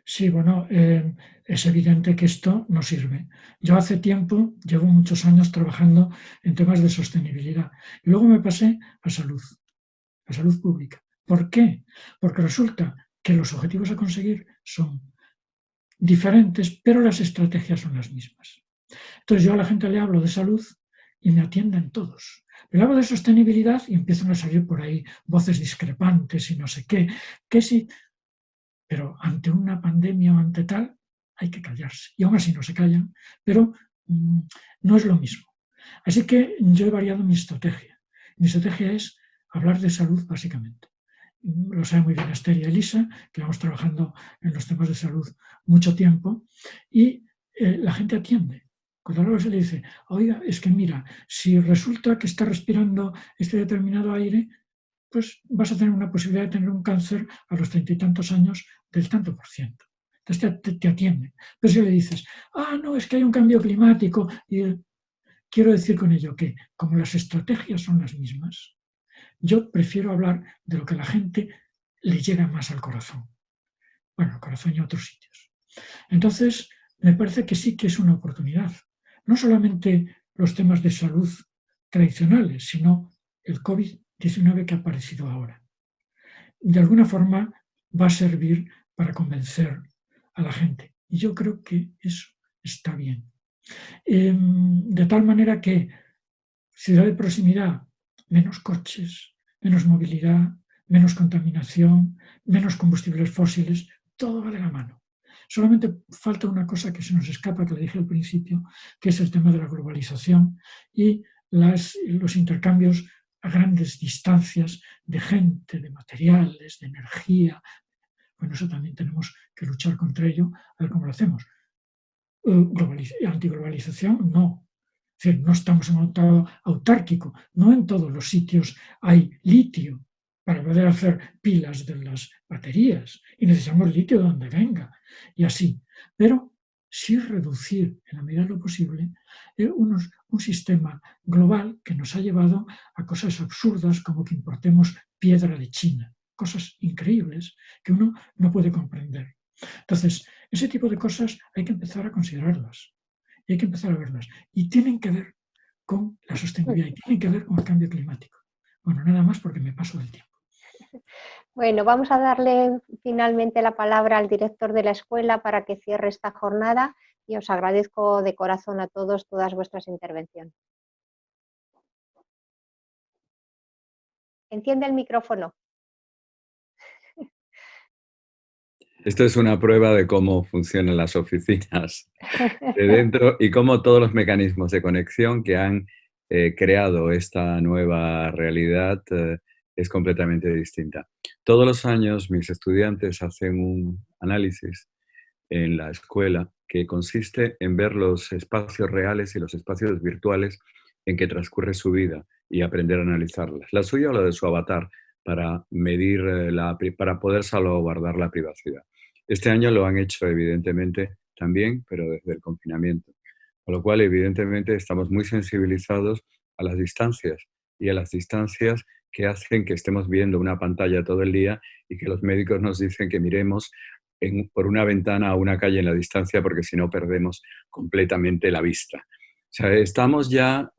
Sí, bueno, es evidente que esto no sirve. Yo hace tiempo, llevo muchos años trabajando en temas de sostenibilidad y luego me pasé a salud pública. ¿Por qué? Porque resulta que los objetivos a conseguir son diferentes, pero las estrategias son las mismas. Entonces yo a la gente le hablo de salud y me atienden todos. Le hablo de sostenibilidad y empiezan a salir por ahí voces discrepantes y no sé qué, que sí, pero ante una pandemia o ante tal hay que callarse. Y aún así no se callan, pero no es lo mismo. Así que yo he variado mi estrategia. Mi estrategia es hablar de salud básicamente. Lo sabe muy bien Esther y Elisa, que vamos trabajando en los temas de salud mucho tiempo, y la gente atiende. Cuando luego se le dice, oiga, es que mira, si resulta que está respirando este determinado aire, pues vas a tener una posibilidad de tener un cáncer a los 30 y tantos años del tanto por ciento. Entonces te atienden. Pero si le dices, no, es que hay un cambio climático, quiero decir con ello que, como las estrategias son las mismas, yo prefiero hablar de lo que a la gente le llega más al corazón. Bueno, al corazón y a otros sitios. Entonces, me parece que sí que es una oportunidad. No solamente los temas de salud tradicionales, sino el COVID-19 que ha aparecido ahora. De alguna forma va a servir para convencer a la gente. Y yo creo que eso está bien. De tal manera que ciudad de proximidad, menos coches, menos movilidad, menos contaminación, menos combustibles fósiles, todo va de la mano. Solamente falta una cosa que se nos escapa, que le dije al principio, que es el tema de la globalización y los intercambios a grandes distancias de gente, de materiales, de energía. Bueno, eso también tenemos que luchar contra ello, a ver cómo lo hacemos. Antiglobalización, no. Es decir, no estamos en un estado autárquico. No en todos los sitios hay litio para poder hacer pilas de las baterías y necesitamos litio de donde venga y así. Pero sí reducir en la medida de lo posible un sistema global que nos ha llevado a cosas absurdas como que importemos piedra de China, cosas increíbles que uno no puede comprender. Entonces, ese tipo de cosas hay que empezar a considerarlas y hay que empezar a verlas. Y tienen que ver con la sostenibilidad y tienen que ver con el cambio climático. Bueno, nada más porque me paso del tiempo. Bueno, vamos a darle finalmente la palabra al director de la escuela para que cierre esta jornada y os agradezco de corazón a todos todas vuestras intervenciones. Enciende el micrófono. Esto es una prueba de cómo funcionan las oficinas de dentro y cómo todos los mecanismos de conexión que han creado esta nueva realidad es completamente distinta. Todos los años mis estudiantes hacen un análisis en la escuela que consiste en ver los espacios reales y los espacios virtuales en que transcurre su vida y aprender a analizarlas. La suya o la de su avatar para medir, para poder salvaguardar la privacidad. Este año lo han hecho evidentemente también, pero desde el confinamiento. Con lo cual, evidentemente, estamos muy sensibilizados a las distancias y a las distancias que hacen que estemos viendo una pantalla todo el día y que los médicos nos dicen que miremos por una ventana a una calle en la distancia porque si no perdemos completamente la vista. O sea, estamos ya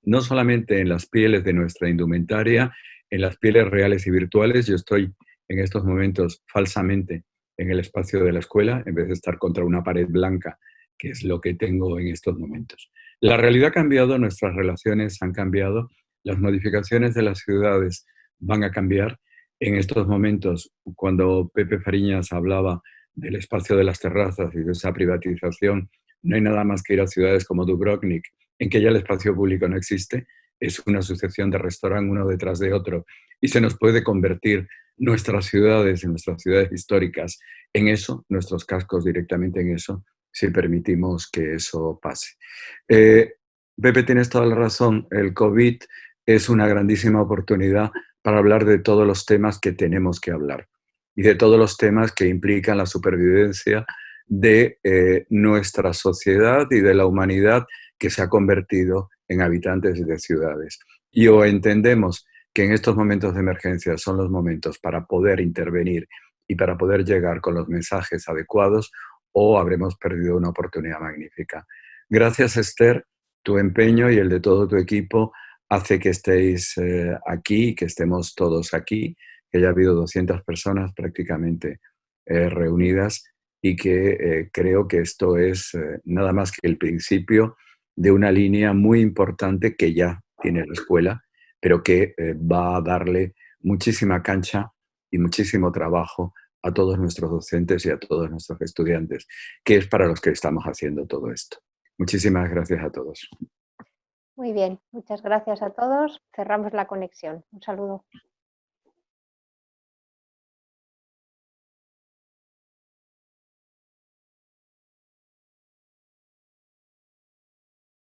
no solamente en las pieles de nuestra indumentaria, en las pieles reales y virtuales. Yo estoy en estos momentos falsamente en el espacio de la escuela en vez de estar contra una pared blanca, que es lo que tengo en estos momentos. La realidad ha cambiado, nuestras relaciones han cambiado, las modificaciones de las ciudades van a cambiar. En estos momentos, cuando Pepe Fariñas hablaba del espacio de las terrazas y de esa privatización, no hay nada más que ir a ciudades como Dubrovnik, en que ya el espacio público no existe, es una sucesión de restaurantes uno detrás de otro, y se nos puede convertir nuestras ciudades históricas en eso, nuestros cascos directamente en eso, si permitimos que eso pase. Pepe, tienes toda la razón, el COVID es una grandísima oportunidad para hablar de todos los temas que tenemos que hablar y de todos los temas que implican la supervivencia de nuestra sociedad y de la humanidad que se ha convertido en habitantes de ciudades. Y o entendemos que en estos momentos de emergencia son los momentos para poder intervenir y para poder llegar con los mensajes adecuados, o habremos perdido una oportunidad magnífica. Gracias, Esther. Tu empeño y el de todo tu equipo hace que estéis aquí, que estemos todos aquí, que haya habido 200 personas prácticamente reunidas y que creo que esto es nada más que el principio de una línea muy importante que ya tiene la escuela, pero que va a darle muchísima cancha y muchísimo trabajo a todos nuestros docentes y a todos nuestros estudiantes, que es para los que estamos haciendo todo esto. Muchísimas gracias a todos. Muy bien, muchas gracias a todos. Cerramos la conexión. Un saludo.